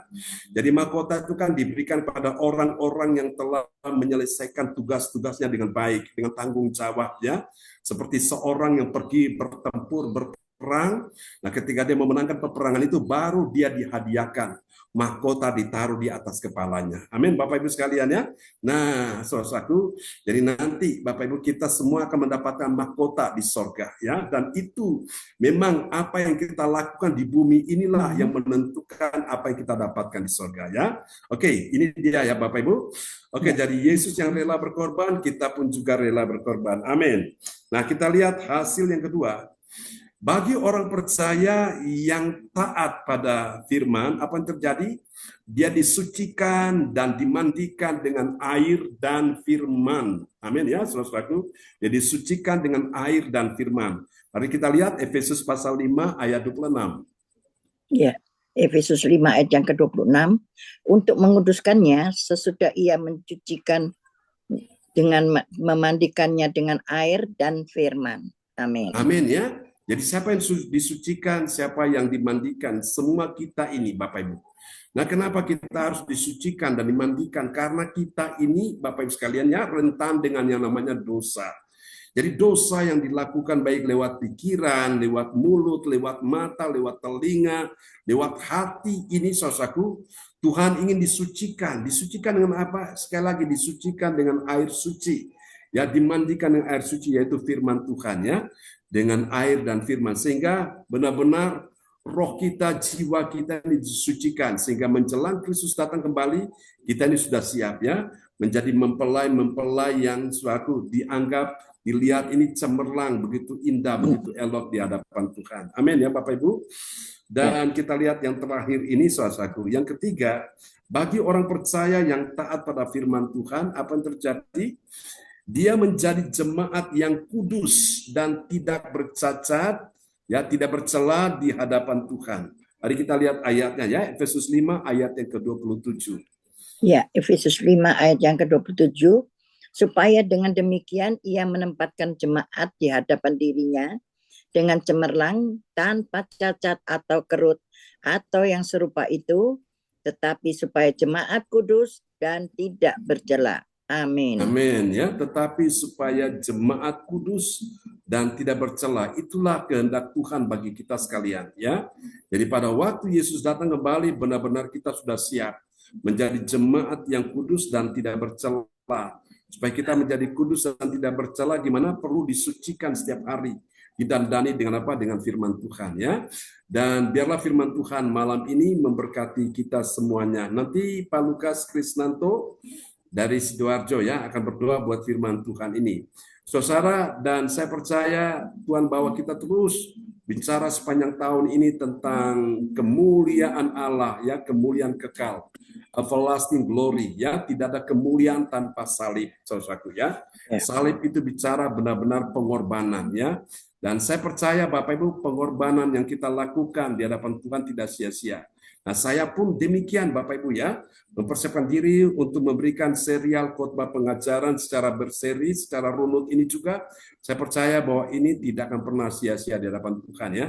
Jadi mahkota itu kan diberikan pada orang-orang yang telah menyelesaikan tugas-tugasnya dengan baik, dengan tanggung jawab, ya. Seperti seorang yang pergi bertempur, berperang. Nah, ketika dia memenangkan peperangan itu, baru dia dihadiahkan mahkota, ditaruh di atas kepalanya. Amin, Bapak Ibu sekalian, ya. Nah, saudaraku, jadi nanti Bapak Ibu kita semua akan mendapatkan mahkota di sorga, ya. Dan itu memang apa yang kita lakukan di bumi inilah yang menentukan apa yang kita dapatkan di sorga, ya. Oke, ini dia ya Bapak Ibu. Oke, jadi Yesus yang rela berkorban, kita pun juga rela berkorban. Amin. Nah, kita lihat hasil yang kedua. Bagi orang percaya yang taat pada firman, apa yang terjadi? Dia disucikan dan dimandikan dengan air dan firman. Amin, ya, saudaraku. Dia disucikan dengan air dan firman. Mari kita lihat Efesus pasal 5 ayat 26. Ya, Efesus 5 ayat yang ke-26. Untuk menguduskannya sesudah ia mencucikan dengan memandikannya dengan air dan firman. Amin. Amin, ya. Jadi siapa yang disucikan, siapa yang dimandikan, semua kita ini Bapak Ibu. Nah, kenapa kita harus disucikan dan dimandikan? Karena kita ini Bapak Ibu sekalian, ya, rentan dengan yang namanya dosa. Jadi dosa yang dilakukan baik lewat pikiran, lewat mulut, lewat mata, lewat telinga, lewat hati ini, saudaraku, Tuhan ingin disucikan. Disucikan dengan apa? Sekali lagi, disucikan dengan air suci. Ya, dimandikan dengan air suci, yaitu firman Tuhan, ya. Dengan air dan firman. Sehingga benar-benar roh kita, jiwa kita ini disucikan. Sehingga menjelang Kristus datang kembali, kita ini sudah siap, ya. Menjadi mempelai yang suatu dianggap, dilihat ini cemerlang, begitu indah, begitu elok di hadapan Tuhan. Amin, ya Bapak Ibu. Dan kita lihat yang terakhir ini, saudaraku. Yang ketiga, bagi orang percaya yang taat pada firman Tuhan, apa yang terjadi? Dia menjadi jemaat yang kudus dan tidak bercacat, ya, tidak bercela di hadapan Tuhan. Mari kita lihat ayatnya, ya, Efesus 5 ayat yang ke-27. Ya, Efesus 5 ayat yang ke-27. Supaya dengan demikian ia menempatkan jemaat di hadapan dirinya dengan cemerlang, tanpa cacat atau kerut atau yang serupa itu, tetapi supaya jemaat kudus dan tidak bercela. Amin. Amin, ya. Tetapi supaya jemaat kudus dan tidak bercela, itulah kehendak Tuhan bagi kita sekalian, ya. Jadi pada waktu Yesus datang kembali, benar-benar kita sudah siap menjadi jemaat yang kudus dan tidak bercela. Supaya kita menjadi kudus dan tidak bercela, gimana? Perlu disucikan setiap hari. Didandani dengan apa? Dengan firman Tuhan, ya. Dan biarlah firman Tuhan malam ini memberkati kita semuanya. Nanti Pak Lukas Krisnanto dari Sidoarjo, ya, akan berdoa buat firman Tuhan ini. Saudara, dan saya percaya Tuhan bawa kita terus bicara sepanjang tahun ini tentang kemuliaan Allah, ya, kemuliaan kekal, everlasting glory, ya, tidak ada kemuliaan tanpa salib, saudaraku, ya. Salib itu bicara benar-benar pengorbanan, ya. Dan saya percaya Bapak Ibu, pengorbanan yang kita lakukan di hadapan Tuhan tidak sia-sia. Nah, saya pun demikian Bapak Ibu ya, mempersiapkan diri untuk memberikan serial khotbah pengajaran secara berseri, secara runut ini juga. Saya percaya bahwa ini tidak akan pernah sia-sia di hadapan Tuhan ya.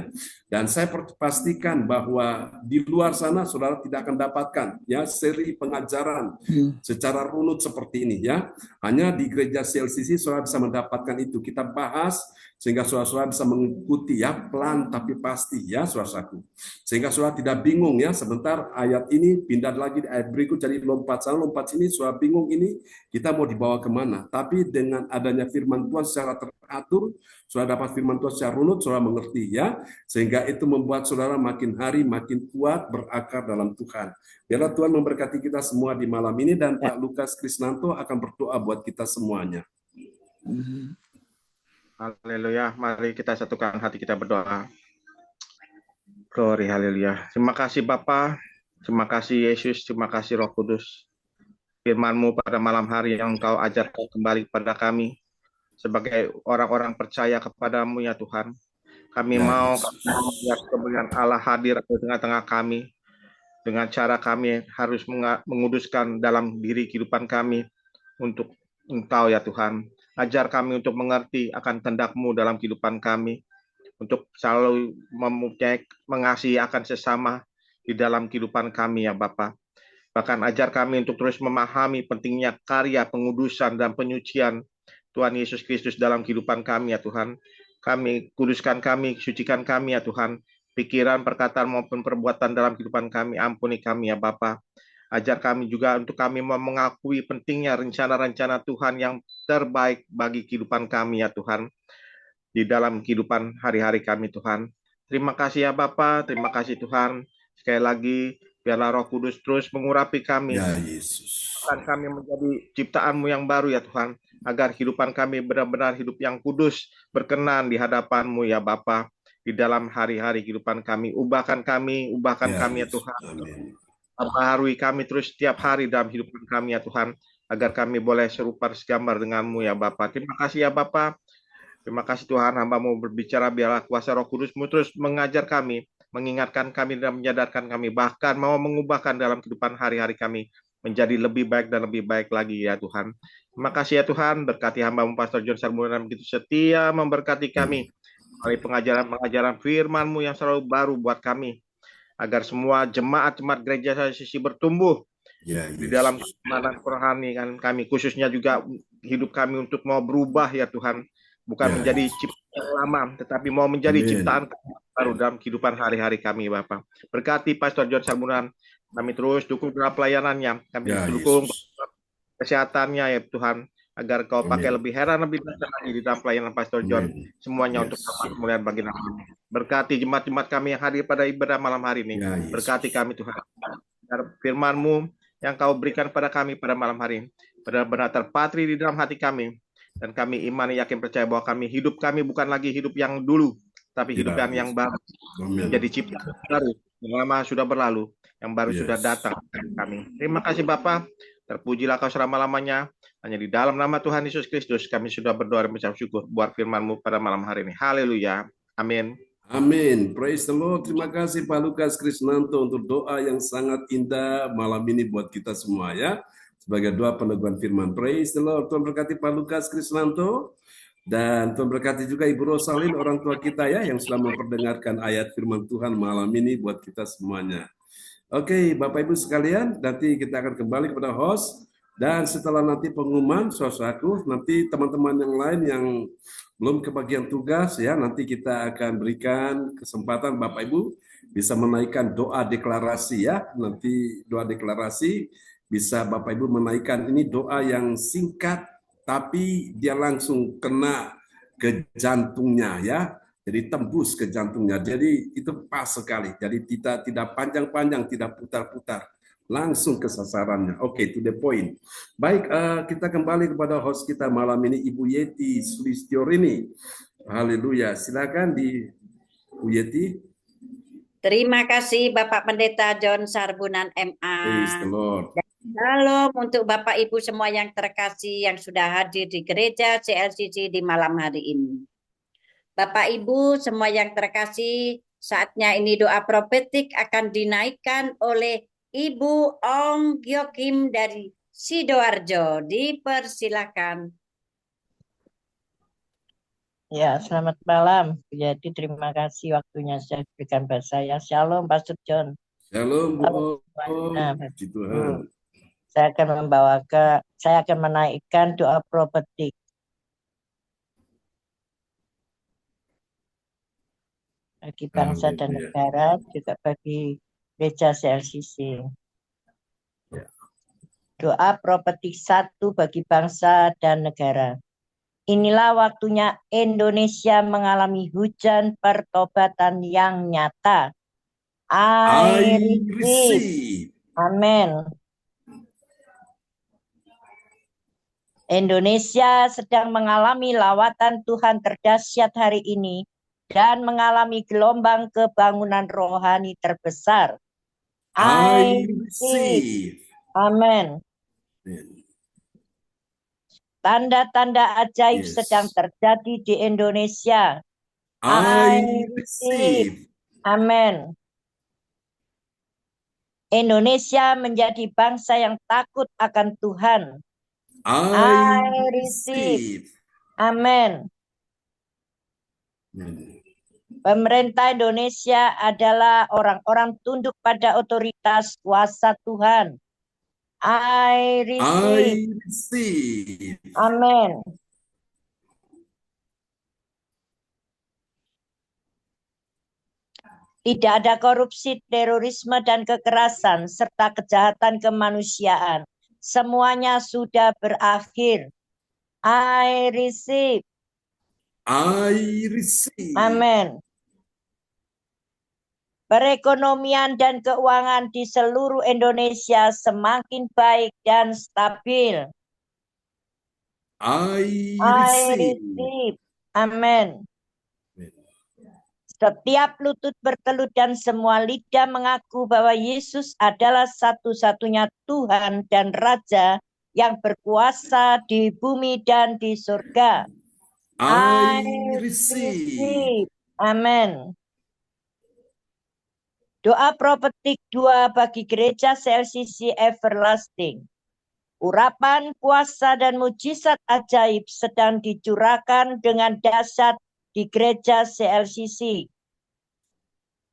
Dan saya pastikan bahwa di luar sana saudara tidak akan dapatkan ya seri pengajaran secara runut seperti ini ya. Hanya di gereja CLCC saudara bisa mendapatkan itu. Kita bahas sehingga saudara-saudara bisa mengikuti ya, pelan tapi pasti ya saudara-saudaraku. Sehingga saudara tidak bingung ya, sebentar ayat ini pindah lagi di ayat berikut, jadi lompat sana, lompat sini, saudara bingung ini kita mau dibawa kemana. Tapi dengan adanya firman Tuhan secara teratur, saudara dapat firman Tuhan secara runut, saudara mengerti ya, sehingga itu membuat saudara makin hari makin kuat berakar dalam Tuhan. Biarlah Tuhan memberkati kita semua di malam ini, dan Pak Lukas Krisnanto akan berdoa buat kita semuanya. Haleluya, mari kita satukan hati kita berdoa. Glory, haleluya. Terima kasih Bapa, terima kasih Yesus, terima kasih Roh Kudus. Firman-Mu pada malam hari yang Engkau ajarkan kembali kepada kami sebagai orang-orang percaya kepadamu ya Tuhan. Kami mau melihat kemuliaan Allah hadir di tengah-tengah kami dengan cara kami harus menguduskan dalam diri kehidupan kami untuk Engkau ya Tuhan. Ajar kami untuk mengerti akan kehendak-Mu dalam kehidupan kami, untuk selalu mempunyai mengasihi akan sesama di dalam kehidupan kami ya Bapa. Bahkan ajar kami untuk terus memahami pentingnya karya pengudusan dan penyucian Tuhan Yesus Kristus dalam kehidupan kami ya Tuhan. Kami kuduskan kami, sucikan kami ya Tuhan. Pikiran, perkataan maupun perbuatan dalam kehidupan kami, ampuni kami ya Bapa. Ajar kami juga untuk kami mengakui pentingnya rencana-rencana Tuhan yang terbaik bagi kehidupan kami ya Tuhan, di dalam kehidupan hari-hari kami Tuhan. Terima kasih ya Bapa, terima kasih Tuhan. Sekali lagi, biarlah Roh Kudus terus mengurapi kami. Ya Yesus. Akan kami menjadi ciptaan-Mu yang baru ya Tuhan, agar kehidupan kami benar-benar hidup yang kudus, berkenan di hadapan-Mu ya Bapa, di dalam hari-hari kehidupan kami. Ubahkan kami ya Tuhan. Amin. Perbaharui kami terus setiap hari dalam kehidupan kami ya Tuhan, agar kami boleh serupa segambar dengan-Mu ya Bapa. Terima kasih ya Bapa. Terima kasih Tuhan, hamba-Mu berbicara, biarlah kuasa Roh Kudus-Mu terus mengajar kami, mengingatkan kami dan menyadarkan kami, bahkan mau mengubahkan dalam kehidupan hari-hari kami menjadi lebih baik dan lebih baik lagi ya Tuhan. Terima kasih ya Tuhan, berkati hamba-Mu Pastor John Sarmunan yang begitu setia memberkati kami melalui pengajaran-pengajaran firman-Mu yang selalu baru buat kami, agar semua jemaat-jemaat gereja CLCC bertumbuh di dalam keimanan rohani kami, khususnya juga hidup kami untuk mau berubah ya Tuhan, bukan menjadi ciptaan yang lama, tetapi mau menjadi ciptaan baru dalam kehidupan hari-hari kami Bapak. Berkati Pastor John Sarmunan, kami terus dukung dalam pelayanannya, kami dukung kesehatannya ya Tuhan, agar Kau pakai lebih heran lebih dahsyat lagi di dalam pelayanan Pastor John, semuanya untuk kemuliaan bagi nama-Mu. Berkati jemaat-jemaat kami yang hadir pada ibadah malam hari ini. Berkati kami Tuhan, agar firman-Mu yang Kau berikan pada kami pada malam hari ini benar-benar terpatri di dalam hati kami, dan kami iman yakin percaya bahwa hidup kami bukan lagi hidup yang dulu, tapi hidup yang baru, menjadi ciptaan baru. Yang lama sudah berlalu, yang baru sudah datang kami. Terima kasih Bapa, terpujilah Kau selama-lamanya. Hanya di dalam nama Tuhan Yesus Kristus kami sudah berdoa dan mengucap syukur buat firman-Mu pada malam hari ini. Haleluya. Amin. Amin. Praise the Lord. Terima kasih Pak Lukas Krisnanto untuk doa yang sangat indah malam ini buat kita semua ya. Sebagai doa peneguhan firman. Praise the Lord. Tuhan berkati Pak Lukas Krisnanto. Dan Tuhan berkati juga Ibu Rosalin, orang tua kita ya, yang sudah memperdengarkan ayat firman Tuhan malam ini buat kita semuanya. Oke, Bapak Ibu sekalian, nanti kita akan kembali kepada host. Dan setelah nanti pengumuman, saudaraku, nanti teman-teman yang lain yang belum kebagian tugas ya, nanti kita akan berikan kesempatan Bapak Ibu bisa menaikkan doa deklarasi ya. Nanti doa deklarasi bisa Bapak Ibu menaikkan, ini doa yang singkat tapi dia langsung kena ke jantungnya ya. Jadi tembus ke jantungnya. Jadi itu pas sekali. Jadi tidak panjang-panjang, tidak putar-putar. Langsung ke sasarannya. Oke, to the point. Baik, kita kembali kepada host kita malam ini, Ibu Yeti Sulistyorini. Haleluya. Silakan di Bu Yeti. Terima kasih Bapak Pendeta John Sarbunan MA. Praise the Lord. Dan shalom untuk Bapak Ibu semua yang terkasih yang sudah hadir di gereja CLCC di malam hari ini. Bapak Ibu semua yang terkasih, Saatnya ini doa profetik akan dinaikkan oleh Ibu Ong Gyokim dari Sidoarjo. Dipersilakan. Ya, selamat malam. Jadi terima kasih waktunya saya berikan buat saya. Shalom, Pastor John. Shalom Bu Shalom Ong. semuanya. Puji Tuhan. Saya akan menaikkan doa profetik. Bagi bangsa dan Haleluya. negara, juga bagi gereja CLCC. Ya. Doa profetik 1 bagi bangsa dan negara. Inilah waktunya Indonesia mengalami hujan pertobatan yang nyata. I receive. receive. Amin. Indonesia sedang mengalami lawatan Tuhan terdahsyat hari ini dan mengalami gelombang kebangunan rohani terbesar. I receive. receive. Amin. Amen. Tanda-tanda ajaib Yes. sedang terjadi di Indonesia. I receive. Amin. Indonesia menjadi bangsa yang takut akan Tuhan. I receive. receive. Amin. Amen. Pemerintah Indonesia adalah orang-orang tunduk pada otoritas kuasa Tuhan. I receive. I receive. Amin. Tidak ada korupsi, terorisme, dan kekerasan, serta kejahatan kemanusiaan. Semuanya sudah berakhir. I receive. I receive. Amin. Perekonomian dan keuangan di seluruh Indonesia semakin baik dan stabil. I I receive. receive. Amin. Setiap lutut bertelut dan semua lidah mengaku bahwa Yesus adalah satu-satunya Tuhan dan Raja yang berkuasa di bumi dan di surga. I receive. Amin. Doa profetik 2 bagi gereja CLCC Everlasting. Urapan kuasa dan mujizat ajaib sedang dicurahkan dengan dahsyat di gereja CLCC.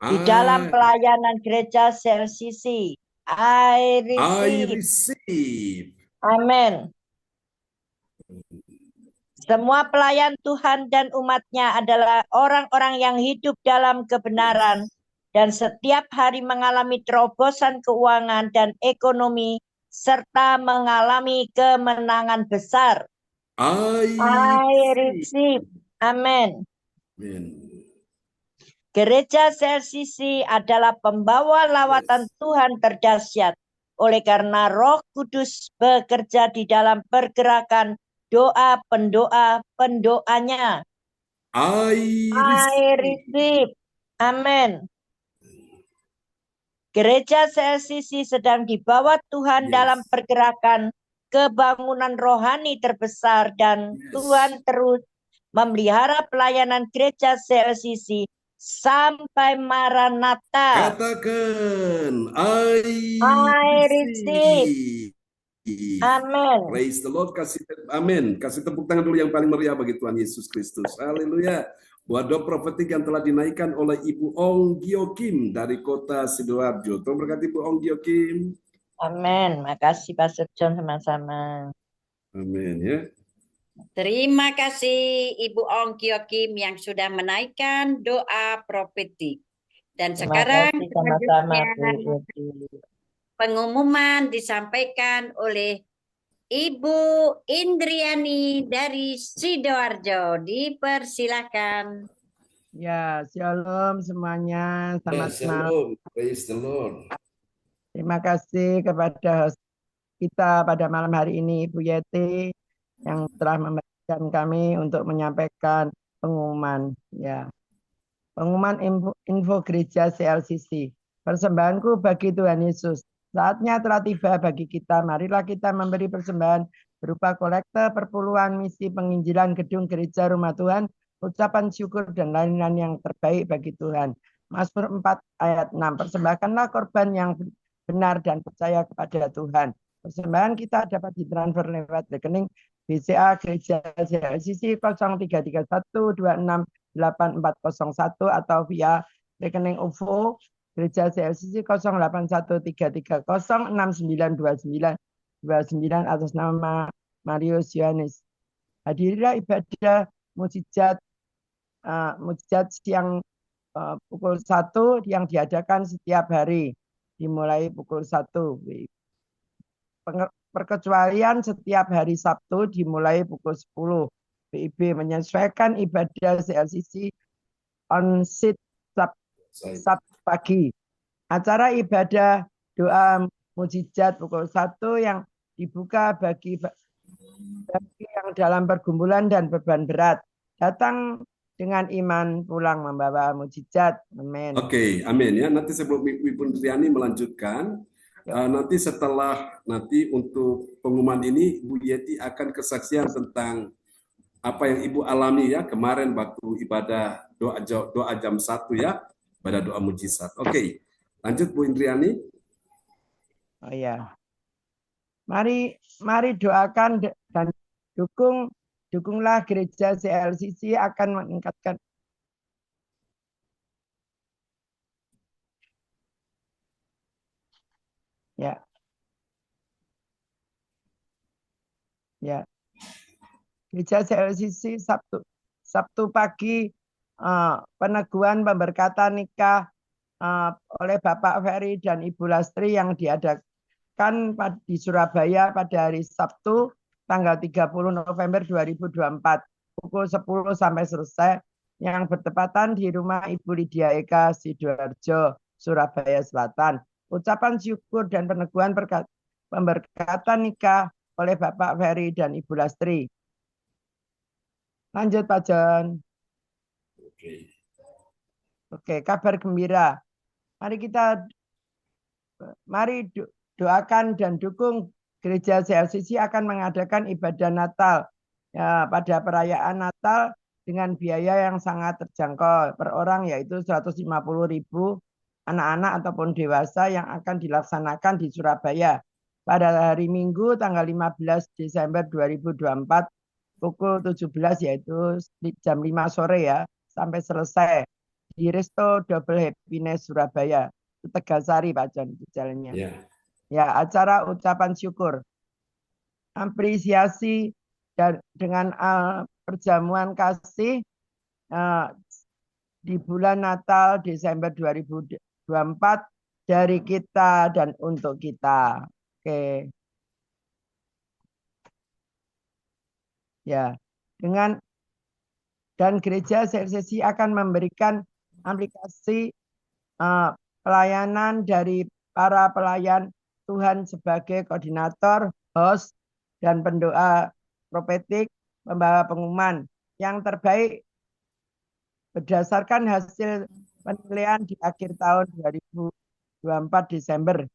Di dalam pelayanan gereja CLCC. I receive. Amin. Semua pelayan Tuhan dan umatnya adalah orang-orang yang hidup dalam kebenaran dan setiap hari mengalami terobosan keuangan dan ekonomi serta mengalami kemenangan besar. I receive. Amin. Gereja CLCC adalah pembawa lawatan Tuhan terdahsyat. Oleh karena Roh Kudus bekerja di dalam pergerakan doa pendoanya. I receive. Amin. Gereja CLCC sedang dibawa Tuhan dalam pergerakan kebangunan rohani terbesar dan Tuhan terus memelihara pelayanan gereja CLCC sampai Maranatha. Katakan, I receive. Amin. Praise the Lord. Amin. Kasih tepuk tangan dulu yang paling meriah bagi Tuhan Yesus Kristus. Haleluya. Buat doa profetik yang telah dinaikkan oleh Ibu Ong Gyokim dari kota Sidoarjo. Tuhan berkati Ibu Ong Gyokim. Amin. Makasih Pastor John sama-sama. Amin ya. Terima kasih Ibu Ong Gyokim yang sudah menaikkan doa profetik. Dan sekarang sama-sama pengumuman disampaikan oleh Ibu Indriani dari Sidoarjo. Dipersilakan. Ya, shalom semuanya. Selamat malam. Praise the Lord. Terima kasih kepada host kita pada malam hari ini, Ibu Yeti, yang telah memberikan kami untuk menyampaikan pengumuman. Ya, pengumuman info gereja CLCC. Persembahanku bagi Tuhan Yesus. Saatnya telah tiba bagi kita. Marilah kita memberi persembahan berupa kolekte perpuluhan misi penginjilan gedung gereja rumah Tuhan, ucapan syukur dan lain-lain yang terbaik bagi Tuhan. Mazmur 4 ayat 6. Persembahkanlah korban yang benar dan percaya kepada Tuhan. Persembahan kita dapat ditransfer lewat rekening BCA Gereja CLCC 0321268401 atau via rekening UFO Gereja CLCC 081330692929 atas nama Marius Yohanes. Hadirilah ibadah mujizat siang pukul 1 yang diadakan setiap hari dimulai pukul 1. Perkecualian setiap hari Sabtu dimulai pukul 10. PIB menyesuaikan ibadah CLCC on sit Sabtu pagi. Acara ibadah doa mujizat pukul 1 yang dibuka bagi yang dalam pergumulan dan beban berat. Datang dengan iman, pulang membawa mujizat. Amin. Oke, amin ya. Nanti sebelum Ibu Indriani melanjutkan, nanti setelah untuk pengumuman ini, Bu Yeti akan kesaksian tentang apa yang Ibu alami ya kemarin waktu ibadah doa jam 1 ya, pada doa mujizat. Oke, lanjut Bu Indriani. Oh ya, mari doakan dan dukunglah gereja CLCC akan meningkatkan gereja CLCC Sabtu pagi peneguhan pemberkatan nikah oleh Bapak Ferry dan Ibu Lastri yang diadakan di Surabaya pada hari Sabtu tanggal 30 November 2024 pukul 10 sampai selesai yang bertepatan di rumah Ibu Lydia Eka Sidoarjo, Surabaya Selatan. Ucapan syukur dan peneguhan pemberkatan nikah oleh Bapak Ferry dan Ibu Lastri. Lanjut Pak John. Oke, kabar gembira. Mari doakan dan dukung Gereja CLCC akan mengadakan ibadah Natal ya, pada perayaan Natal dengan biaya yang sangat terjangkau per orang yaitu 150.000 anak-anak ataupun dewasa yang akan dilaksanakan di Surabaya pada hari Minggu tanggal 15 Desember 2024 pukul 17 yaitu jam 5 sore ya sampai selesai di Resto Double Happiness Surabaya. Tegasari Pak John jalannya. Ya, acara ucapan syukur. Apresiasi dan dengan perjamuan kasih di bulan Natal Desember 2024 dari kita dan untuk kita. Oke. Ya, dan gereja CLCC akan memberikan aplikasi pelayanan dari para pelayan Tuhan sebagai koordinator, host, dan pendoa profetik, pembawa pengumuman yang terbaik berdasarkan hasil penilaian di akhir tahun 2024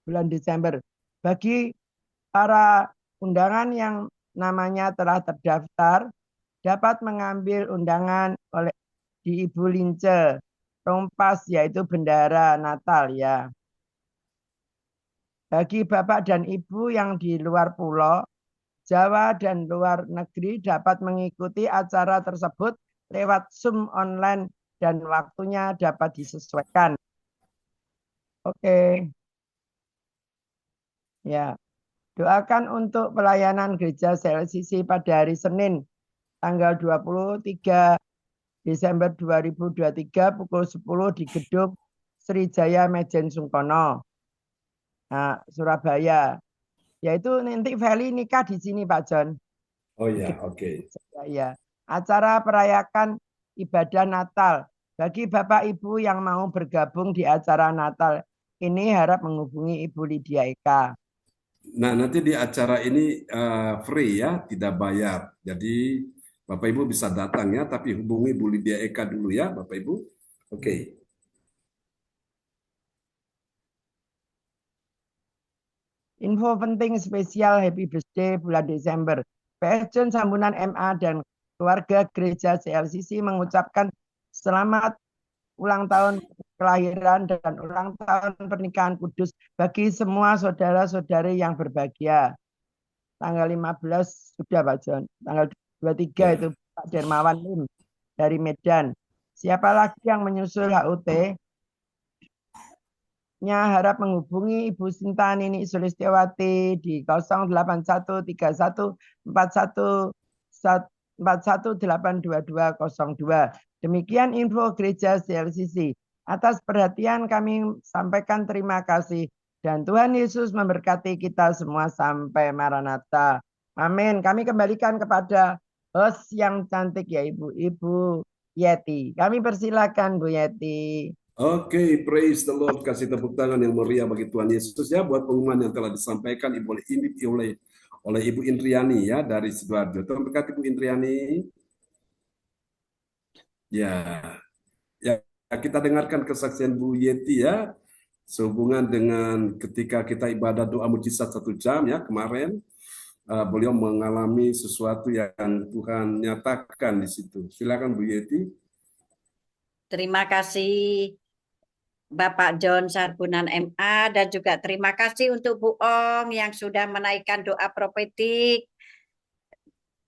bulan Desember. Bagi para undangan yang namanya telah terdaftar, dapat mengambil undangan di Ibu Lince Rompas yaitu bendara Natal ya. Bagi Bapak dan Ibu yang di luar pulau, Jawa dan luar negeri dapat mengikuti acara tersebut lewat Zoom online dan waktunya dapat disesuaikan. Oke. Ya. Doakan untuk pelayanan gereja CLCC pada hari Senin tanggal 23 Desember 2023 pukul 10 di gedung Srijaya Mejen Sungkono, Surabaya. Yaitu nanti Feli nikah di sini Pak John. Oh ya, oke. Ya, acara perayakan ibadah Natal. Bagi Bapak Ibu yang mau bergabung di acara Natal ini harap menghubungi Ibu Lydia Eka. Nah, nanti di acara ini free ya, tidak bayar. Jadi Bapak Ibu bisa datang ya, tapi hubungi Bu Lydia Eka dulu ya, Bapak Ibu. Oke. Info penting spesial Happy Birthday bulan Desember. PS John Sambunan MA dan keluarga gereja CLCC mengucapkan selamat ulang tahun kelahiran dan ulang tahun pernikahan kudus bagi semua saudara-saudari yang berbahagia. Tanggal 15 sudah Pak John. Tanggal 23 itu Pak Dermawan Lim dari Medan. Siapa lagi yang menyusul HUT? Harap menghubungi Ibu Sinta Nini Sulistiawati di 08134141882202. Demikian info Gereja CLCC. Atas perhatian kami sampaikan terima kasih. Dan Tuhan Yesus memberkati kita semua sampai Maranatha. Amin. Kami kembalikan kepada host yang cantik ya Ibu Yeti. Kami persilakan Bu Yeti. Oke, praise the Lord. Kasih tepuk tangan yang meriah bagi Tuhan Yesus ya buat pengumuman yang telah disampaikan oleh Ibu Indriani ya dari Sidoarjo. Tuhan berkati Ibu Indriani. Ya, kita dengarkan kesaksian Bu Yeti ya sehubungan dengan ketika kita ibadah doa mujizat 1 jam ya kemarin. Beliau mengalami sesuatu yang Tuhan nyatakan di situ. Silakan Bu Yeti. Terima kasih Bapak John Sarbunan MA dan juga terima kasih untuk Bu Ong yang sudah menaikkan doa profetik,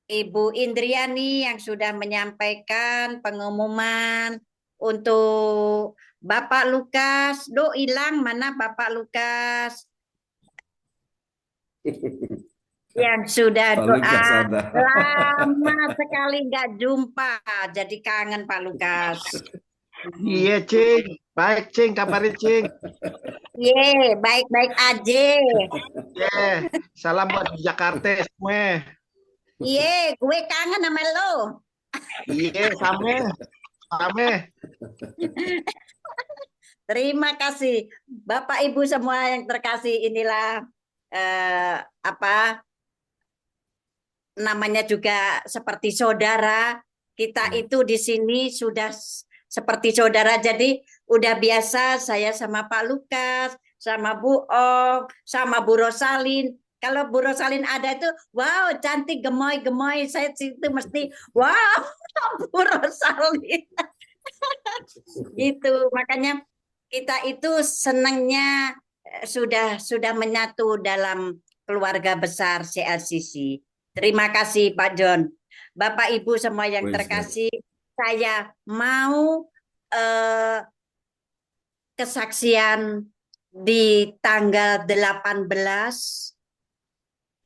Ibu Indriani yang sudah menyampaikan pengumuman, untuk Bapak Lukas. Hilang mana Bapak Lukas? Yang sudah Pak doa Lukas ada. lama sekali nggak jumpa, jadi kangen Pak Lukas. Iya, Cing. Baik, Cing. Kabarin, Cing. Baik-baik aja. Salam buat Jakarta semua. Gue kangen sama lo. Sama. Terima kasih Bapak Ibu semua yang terkasih. Inilah namanya juga seperti saudara. Kita itu di sini sudah seperti saudara, jadi udah biasa saya sama Pak Lukas, sama Bu Ong, sama Bu Rosalin. Kalau Bu Rosalin ada itu, wow cantik gemoy-gemoy, saya itu mesti wow Bu Rosalin. Gitu, makanya kita itu senangnya sudah menyatu dalam keluarga besar CLCC. Terima kasih Pak John. Bapak Ibu semua yang terkasih, saya mau kesaksian di tanggal 18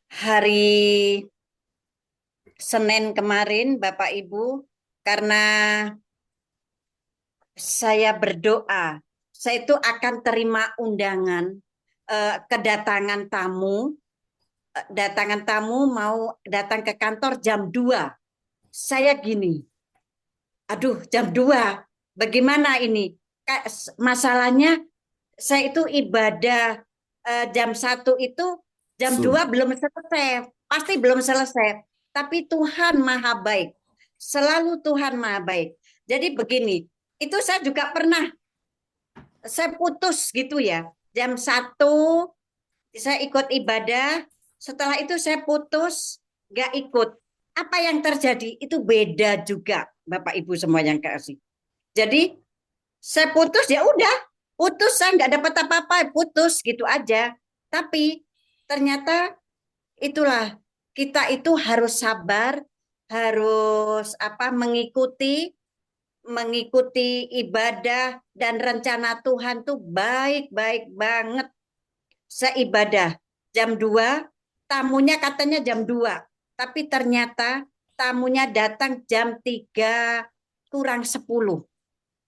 hari Senin kemarin Bapak Ibu, karena saya berdoa, saya itu akan terima undangan kedatangan tamu. Datangan tamu mau datang ke kantor jam 2. Saya gini, aduh jam 2, bagaimana ini? Masalahnya saya itu ibadah jam 1 itu, jam 2 belum selesai, pasti belum selesai. Tapi Tuhan Maha Baik, selalu Tuhan Maha Baik. Jadi begini, itu saya juga pernah, saya putus gitu ya, jam 1 saya ikut ibadah, setelah itu saya putus, nggak ikut. Apa yang terjadi? Itu beda juga, Bapak Ibu semua yang kasih. Jadi saya putus, ya udah, putus, saya nggak dapat apa-apa, putus gitu aja. Tapi ternyata itulah, kita itu harus sabar, harus mengikuti ibadah dan rencana Tuhan tuh baik-baik banget. Saya ibadah jam 2, tamunya katanya jam 2, tapi ternyata tamunya datang jam 3 kurang 10.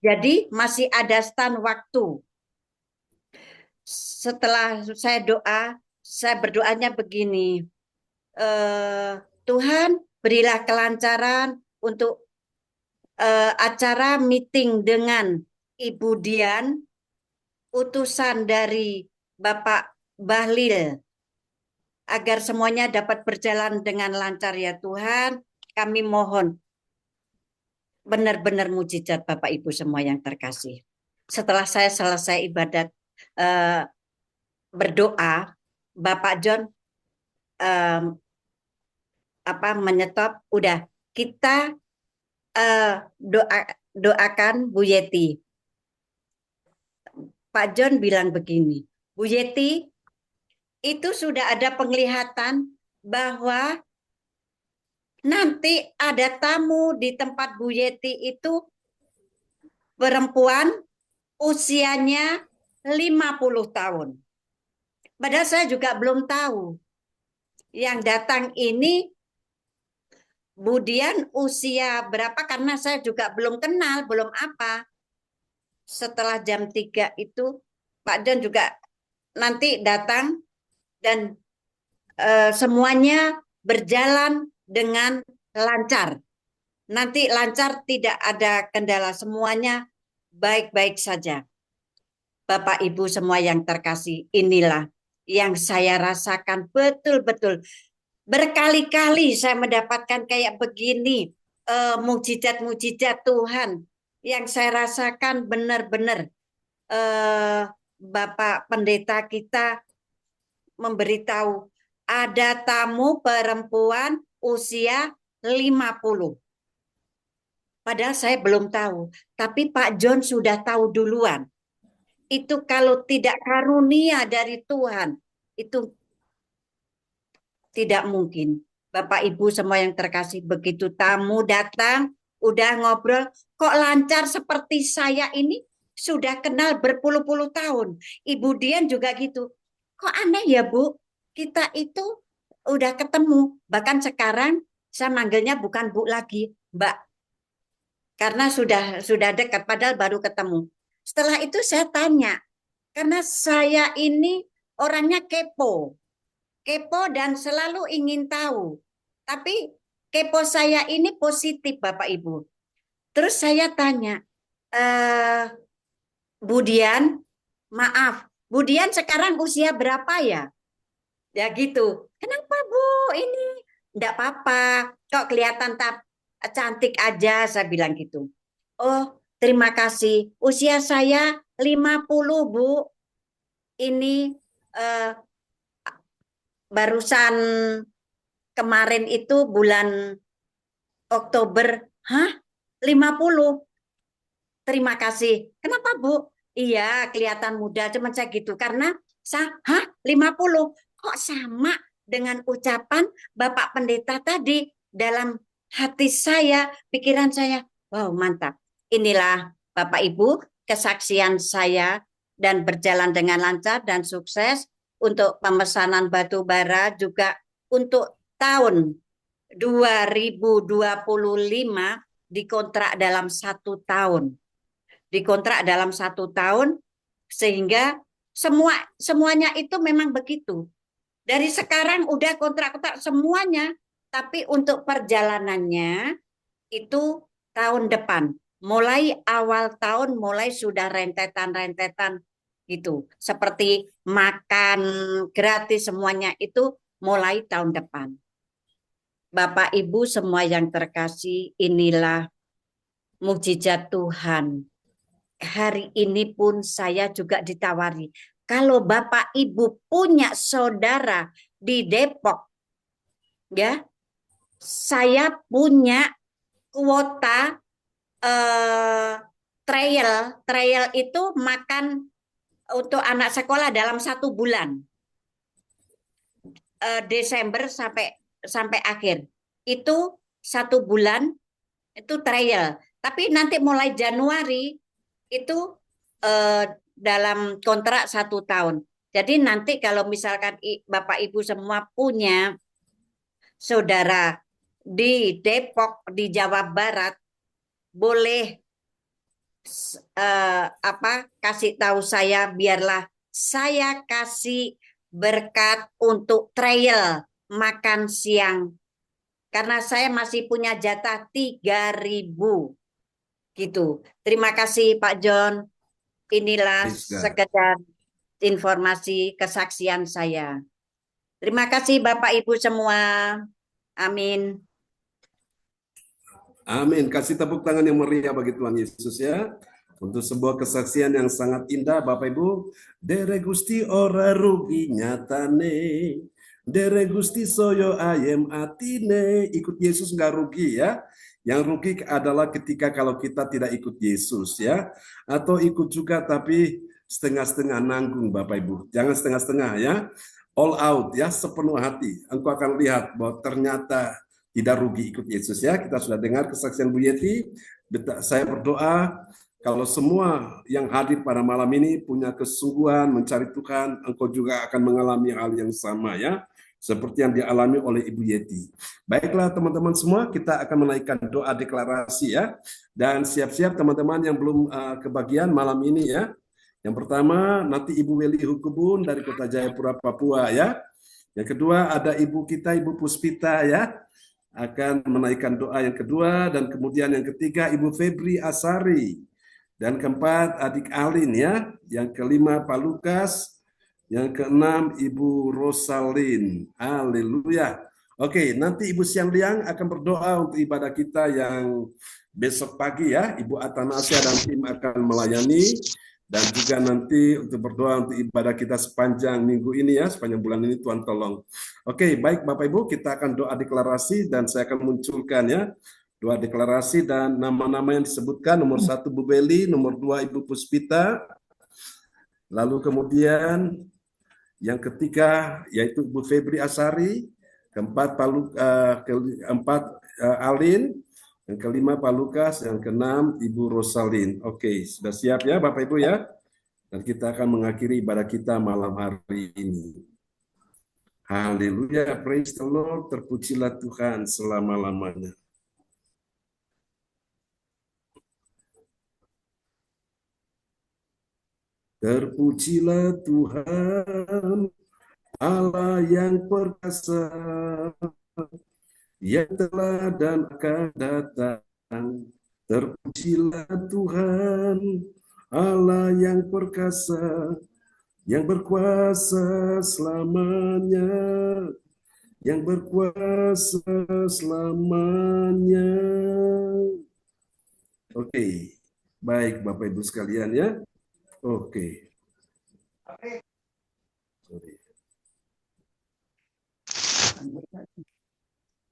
Jadi masih ada stand waktu. Setelah saya doa, saya berdoanya begini, Tuhan berilah kelancaran untuk acara meeting dengan Ibu Dian, utusan dari Bapak Bahlil, agar semuanya dapat berjalan dengan lancar ya Tuhan. Kami mohon benar-benar mujizat Bapak Ibu semua yang terkasih. Setelah saya selesai ibadat berdoa, Bapak John menyetop, udah kita doakan Bu Yeti. Pak John bilang begini, Bu Yeti, itu sudah ada penglihatan bahwa nanti ada tamu di tempat Bu Yeti itu perempuan usianya 50 tahun. Padahal saya juga belum tahu. Yang datang ini Budian usia berapa, karena saya juga belum kenal, belum apa. Setelah jam 3 itu Pak John juga nanti datang dan semuanya berjalan dengan lancar. Nanti lancar, tidak ada kendala, semuanya baik-baik saja. Bapak Ibu semua yang terkasih, inilah yang saya rasakan betul-betul. Berkali-kali saya mendapatkan kayak begini, mujizat-mujizat Tuhan yang saya rasakan benar-benar. Bapak Pendeta kita memberitahu ada tamu perempuan usia 50. Padahal saya belum tahu, tapi Pak John sudah tahu duluan. Itu kalau tidak karunia dari Tuhan, itu tidak mungkin. Bapak Ibu semua yang terkasih, begitu tamu datang, udah ngobrol, kok lancar seperti saya ini, sudah kenal berpuluh-puluh tahun. Ibu Dian juga gitu. Kok aneh ya Bu, kita itu udah ketemu. Bahkan sekarang saya manggilnya bukan Bu lagi, Mbak. Karena sudah dekat, padahal baru ketemu. Setelah itu saya tanya, karena saya ini orangnya kepo dan selalu ingin tahu. Tapi kepo saya ini positif, Bapak Ibu. Terus saya tanya, Bu Dian, maaf, Bu Dian sekarang usia berapa ya? Ya gitu. Kenapa Bu? Ini enggak apa-apa. Kok kelihatan cantik aja, saya bilang gitu. Oh, terima kasih. Usia saya 50, Bu. Ini barusan kemarin itu bulan Oktober. Hah? 50? Terima kasih. Kenapa, Bu? Iya, kelihatan muda. Cuma saya gitu. Karena, 50? Kok sama dengan ucapan Bapak Pendeta tadi dalam hati saya, pikiran saya. Wow, mantap. Inilah Bapak Ibu, kesaksian saya dan berjalan dengan lancar dan sukses untuk pemesanan batu bara, juga untuk tahun 2025 dikontrak dalam 1 tahun. Dikontrak dalam 1 tahun, sehingga semuanya itu memang begitu. Dari sekarang udah kontrak-kontrak semuanya, tapi untuk perjalanannya itu tahun depan. Mulai awal tahun mulai sudah rentetan gitu. Seperti makan gratis semuanya itu mulai tahun depan. Bapak Ibu semua yang terkasih, inilah mukjizat Tuhan. Hari ini pun saya juga ditawari, kalau Bapak Ibu punya saudara di Depok, ya, saya punya kuota trail itu makan untuk anak sekolah dalam 1 bulan, Desember sampai akhir itu 1 bulan itu trail. Tapi nanti mulai Januari itu dalam kontrak 1 tahun. Jadi nanti kalau misalkan Bapak Ibu semua punya saudara di Depok, di Jawa Barat, boleh kasih tahu saya, biarlah saya kasih berkat untuk trail makan siang. Karena saya masih punya jatah 3.000 gitu. Terima kasih Pak John. Inilah sekedar informasi kesaksian saya. Terima kasih Bapak Ibu semua. Amin. Amin. Kasih tepuk tangan yang meriah bagi Tuhan Yesus ya. Untuk sebuah kesaksian yang sangat indah Bapak Ibu. Dere Gusti ora rugi nyatane. Dere Gusti soyo ayem atine. Ikut Yesus nggak rugi ya. Yang rugi adalah ketika kalau kita tidak ikut Yesus ya. Atau ikut juga tapi setengah-setengah nanggung Bapak Ibu. Jangan setengah-setengah ya. All out ya, sepenuh hati. Engkau akan lihat bahwa ternyata tidak rugi ikut Yesus ya. Kita sudah dengar kesaksian Bu Yeti. Saya berdoa kalau semua yang hadir pada malam ini punya kesungguhan mencari Tuhan, engkau juga akan mengalami hal yang sama ya. Seperti yang dialami oleh Ibu Yeti. Baiklah teman-teman semua, kita akan menaikkan doa deklarasi ya. Dan siap-siap teman-teman yang belum kebagian malam ini ya. Yang pertama, nanti Ibu Weli Hukubun dari Kota Jayapura, Papua ya. Yang kedua, ada Ibu kita, Ibu Puspita ya, akan menaikkan doa yang kedua. Dan kemudian yang ketiga, Ibu Febri Asari. Dan keempat, adik Alin ya. Yang kelima, Pak Lukas. Yang keenam, Ibu Rosalin. Haleluya. Oke, nanti Ibu Siang Liang akan berdoa untuk ibadah kita yang besok pagi ya. Ibu Atanasia dan tim akan melayani. Dan juga nanti untuk berdoa untuk ibadah kita sepanjang minggu ini ya, sepanjang bulan ini Tuhan tolong. Oke, baik Bapak Ibu, kita akan doa deklarasi dan saya akan munculkan ya doa deklarasi dan nama-nama yang disebutkan. Nomor 1 Bu Beli, nomor 2 Ibu Puspita, lalu kemudian yang ketiga yaitu Ibu Febri Asari, keempat Alin, yang kelima Pak Lukas, yang keenam Ibu Rosalin. Oke, sudah siap ya Bapak Ibu ya? Dan kita akan mengakhiri ibadah kita malam hari ini. Haleluya, praise the Lord, terpujilah Tuhan selama-lamanya. Terpujilah Tuhan, Allah yang perkasa, yang telah dan akan datang. Terpujilah Tuhan, Allah yang perkasa, yang berkuasa selamanya, yang berkuasa selamanya. Oke, baik Bapak Ibu sekalian ya. Oke. Sorry.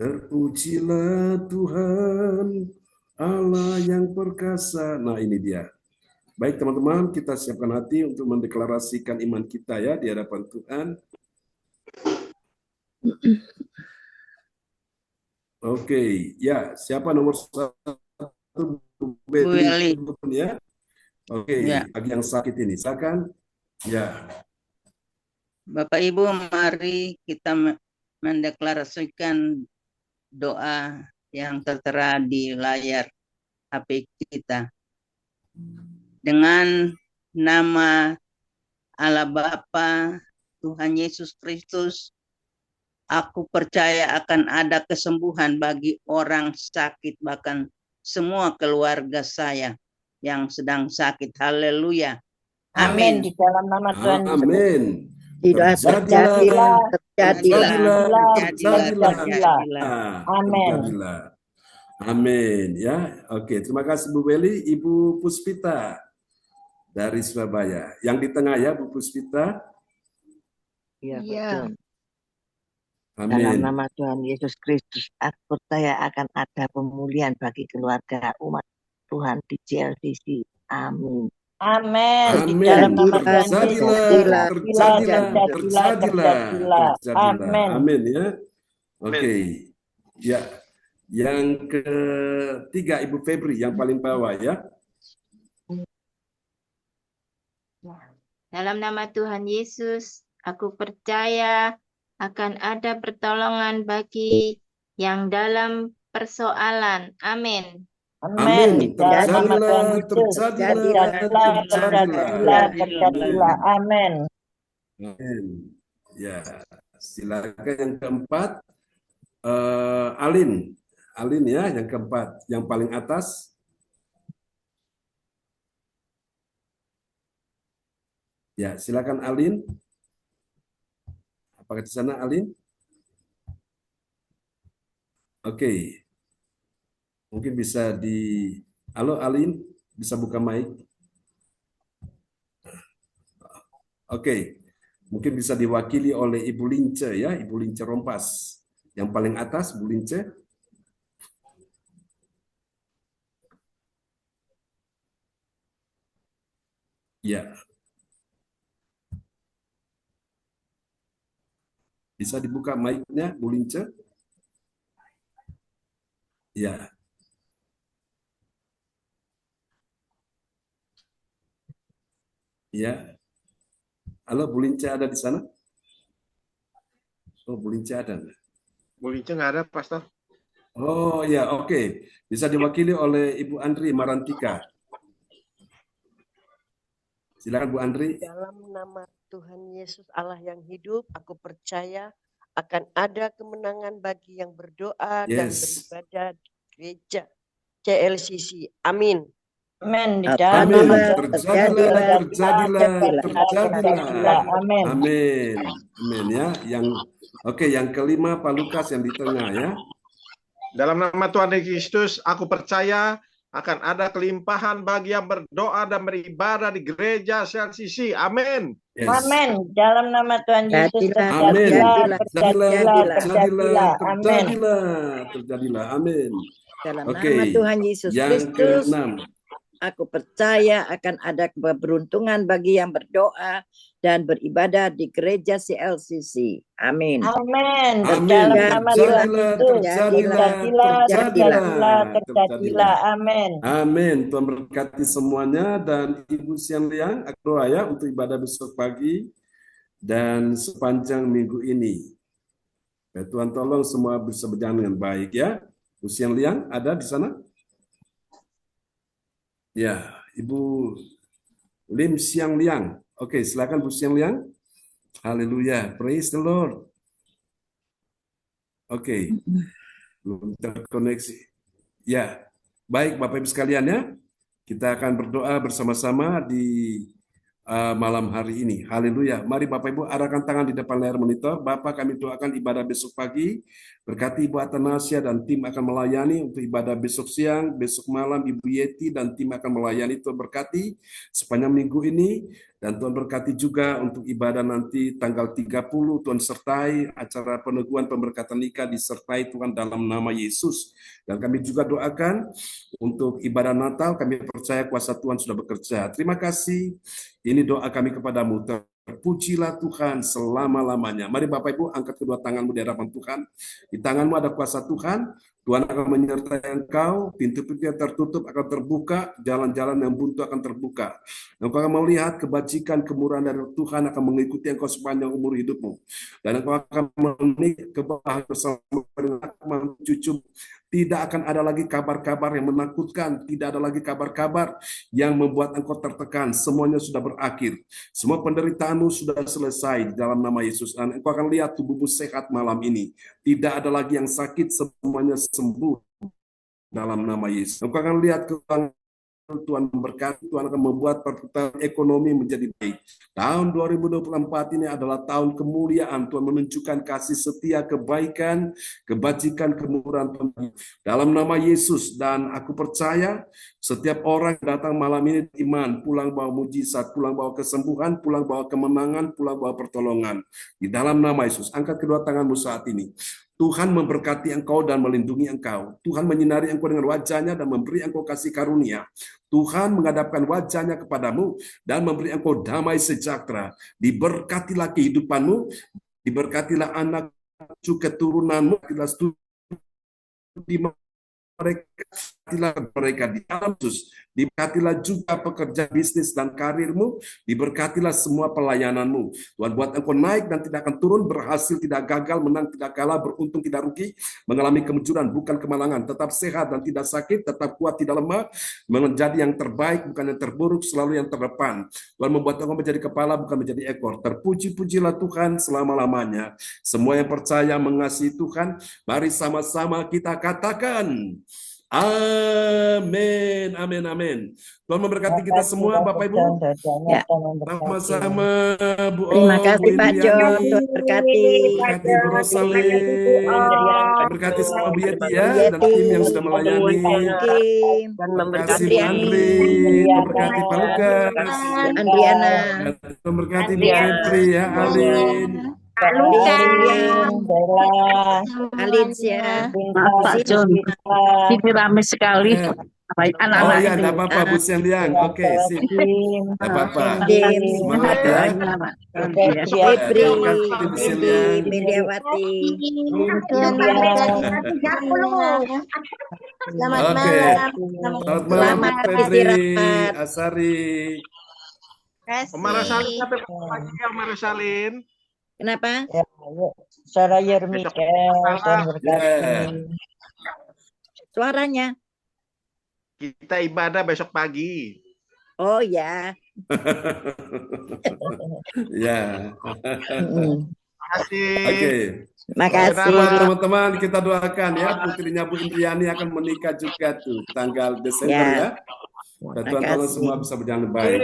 Terpujilah Tuhan, Allah yang perkasa. Nah ini dia. Baik teman-teman, kita siapkan hati untuk mendeklarasikan iman kita ya di hadapan Tuhan. Oke, ya siapa nomor 1? Bu Eli ya. Oke, Ya. bagi yang sakit ini, silakan. Ya. Bapak Ibu, mari kita mendeklarasikan doa yang tertera di layar HP kita. Dengan nama Allah Bapa, Tuhan Yesus Kristus, aku percaya akan ada kesembuhan bagi orang sakit, bahkan semua keluarga saya yang sedang sakit. Haleluya. Amin. Di dalam nama Tuhan Yesus. Amin. Terjadilah. Amin. Amin ya. Oke, terima kasih Bu Beli. Ibu Puspita dari Surabaya. Yang di tengah ya Bu Puspita. Iya. Amin. Dalam nama Tuhan Yesus Kristus, aku percaya akan ada pemulihan bagi keluarga umat Tuhan di JLCC. Amin. Amin. Di Amin. dalam nama Tuhan Terjadilah. Amin. Amin ya. Oke. Ya. Yang ketiga Ibu Febri yang paling bawah ya. Dalam nama Tuhan Yesus, aku percaya akan ada pertolongan bagi yang dalam persoalan. Amin. Amin. Terjadilah. Amin. Amin. Ya, silakan yang keempat, Alin ya, yang keempat, yang paling atas. Ya, silakan Alin. Apakah di sana Alin? Oke. Mungkin bisa halo Alin, bisa buka mic. Oke. Mungkin bisa diwakili oleh Ibu Lince ya, Ibu Lince Rompas. Yang paling atas, Bu Lince. Ya. Bisa dibuka mic-nya, Bu Lince? Ya. Ya. Halo, Bu Lince ada di sana? Oh, Bu Lince ada. Bu Lince nggak ada, Pastor. Oh ya, oke. Bisa diwakili oleh Ibu Andri Marantika. Silakan Bu Andri. Dalam nama Tuhan Yesus Allah yang hidup, aku percaya akan ada kemenangan bagi yang berdoa dan beribadah di gereja CLCC. Amin. Amin. Di Amin. dalam Terjadilah. Amin. Amin. Amin ya. Yang kelima Pak Lukas yang di tengah ya. Dalam nama Tuhan Yesus, aku percaya akan ada kelimpahan bagi yang berdoa dan beribadah di gereja CLCC. Amin. Yes. Amin. Dalam nama Tuhan Yesus, terjadilah. Amin. Dalam nama Tuhan Yesus Kristus, aku percaya akan ada keberuntungan bagi yang berdoa dan beribadah di gereja CLCC. Amin. Amin. Dalam nama Tuhan Yesus, terjadilah. Amin. Amin. Tuhan berkati semuanya, dan Ibu Sian Liang, aku doa ya untuk ibadah besok pagi dan sepanjang minggu ini. Ya, Tuhan tolong semua bisa berjalan dengan baik ya. Bu Sian Liang ada di sana? Ya, Ibu Lim Siang Liang. Oke, silakan Bu Siang Liang. Haleluya, praise the Lord. Oke, belum terkoneksi. Ya, baik Bapak Ibu sekalian ya, kita akan berdoa bersama-sama di malam hari ini. Haleluya. Mari Bapak Ibu arahkan tangan di depan layar monitor. Bapak, kami doakan ibadah besok pagi. Berkati Ibu Atanasia dan tim akan melayani untuk ibadah besok siang, besok malam Ibu Yeti dan tim akan melayani. Tuhan berkati sepanjang minggu ini, dan Tuhan berkati juga untuk ibadah nanti tanggal 30. Tuhan sertai acara peneguhan pemberkatan nikah, disertai Tuhan dalam nama Yesus. Dan kami juga doakan untuk ibadah Natal, kami percaya kuasa Tuhan sudah bekerja. Terima kasih. Ini doa kami kepadamu. Terpujilah Tuhan selama-lamanya. Mari Bapak Ibu angkat kedua tanganmu di hadapan Tuhan. Di tanganmu ada kuasa Tuhan. Tuhan akan menyertai engkau, pintu-pintu yang tertutup akan terbuka, jalan-jalan yang buntu akan terbuka. Engkau akan melihat kebajikan, kemurahan dari Tuhan akan mengikuti engkau sepanjang umur hidupmu. Dan engkau akan menikmati kebahagiaan bersama dengan cucu. Tidak akan ada lagi kabar-kabar yang menakutkan, tidak ada lagi kabar-kabar yang membuat engkau tertekan. Semuanya sudah berakhir. Semua penderitaanmu sudah selesai di dalam nama Yesus. Dan engkau akan lihat tubuhmu sehat malam ini. Tidak ada lagi yang sakit, semuanya sembuh dalam nama Yesus. Engkau akan lihat kekuatan Tuhan memberkati, Tuhan akan membuat perputaran ekonomi menjadi baik. Tahun 2024 ini adalah tahun kemuliaan. Tuhan menunjukkan kasih setia, kebaikan, kebajikan, kemurahan Tuhan dalam nama Yesus. Dan aku percaya setiap orang yang datang malam ini iman, pulang bawa mujizat, pulang bawa kesembuhan, pulang bawa kemenangan, pulang bawa pertolongan. Di dalam nama Yesus, angkat kedua tanganmu saat ini. Tuhan memberkati engkau dan melindungi engkau. Tuhan menyinari engkau dengan wajahnya dan memberi engkau kasih karunia. Tuhan menghadapkan wajahnya kepadamu dan memberi engkau damai sejahtera. Diberkatilah kehidupanmu, diberkatilah anak cucu keturunanmu, mereka di dalam Yesus. Diberkatilah juga pekerjaan bisnis dan karirmu, diberkatilah semua pelayananmu. Tuhan buat engkau naik dan tidak akan turun, berhasil tidak gagal, menang tidak kalah, beruntung tidak rugi, mengalami kemunculan bukan kemalangan, tetap sehat dan tidak sakit, tetap kuat tidak lemah, menjadi yang terbaik bukan yang terburuk, selalu yang terdepan. Tuhan membuat engkau menjadi kepala bukan menjadi ekor. Terpuji-pujilah Tuhan selama-lamanya. Semua yang percaya mengasihi Tuhan, mari sama-sama kita katakan amin, amin, amin. Tuhan memberkati kita semua, Bapak Ibu. Ya. Sama-sama, Bu. Terima kasih Pak John. Tuhan berkati. Berkati Bu Rosalie. Berkati semua Bu Yeti ya, dan tim yang sudah melayani. Terima kasih Bu Andri. Berkati Pak Lukas. Andriana. Berkati Bu Fitri ya, Alin. Alin ya. Maaf Pak John, ini ramai sekali. Baik, Oh anak-anak iya, itu. enggak apa-apa Bu Sendiang. Oke, sip. Enggak apa-apa. James, Semangat ya. Febri, Terima kasih Bu Cindy, Sendiang. Meliawati, Tuhan memberkati Selamat Oke. malam. Selamat malam Bu Selamat Febri, istirahat. Asari. Omar Salin Kasih. sampai pagi ya Omar Salin. Kenapa? Ya, yuk. Saudara Yermika, Tuhan berkati. Ya. Suaranya. Kita ibadah besok pagi. Oh ya. Ya. Terima kasih. Oke. Makasih. Buat teman-teman kita doakan ya, putrinya Bu Indriani akan menikah juga tuh tanggal Desember Ya. ya. Dan Tuhan tolong Makasih. semua bisa berjalan baik.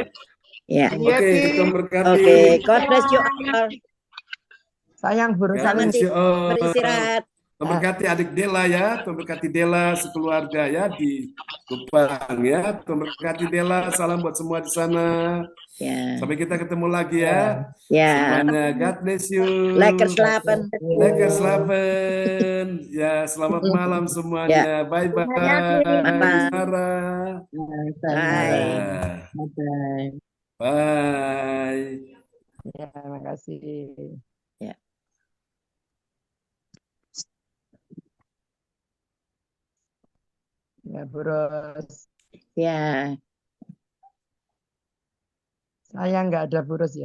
Ya. Oke, Tuhan berkati. Oke, God bless you all. Sayang burung God Salin. bless you all. Beristirahat. Tuhan berkati adik Dela ya, Tuhan berkati Dela sekeluarga ya di Kupang ya. Tuhan berkati Dela, salam buat semua di sana. Ya. Sampai kita ketemu lagi ya. Ya. Semuanya God bless you. Lekker slapen. Lekker slapen. Ya, selamat malam semuanya. Bye bye. Bye. Sarah. Bye. Bye. Ya, makasih. Ya. Ya, Burus. Ya. Saya nggak ada Burus ya.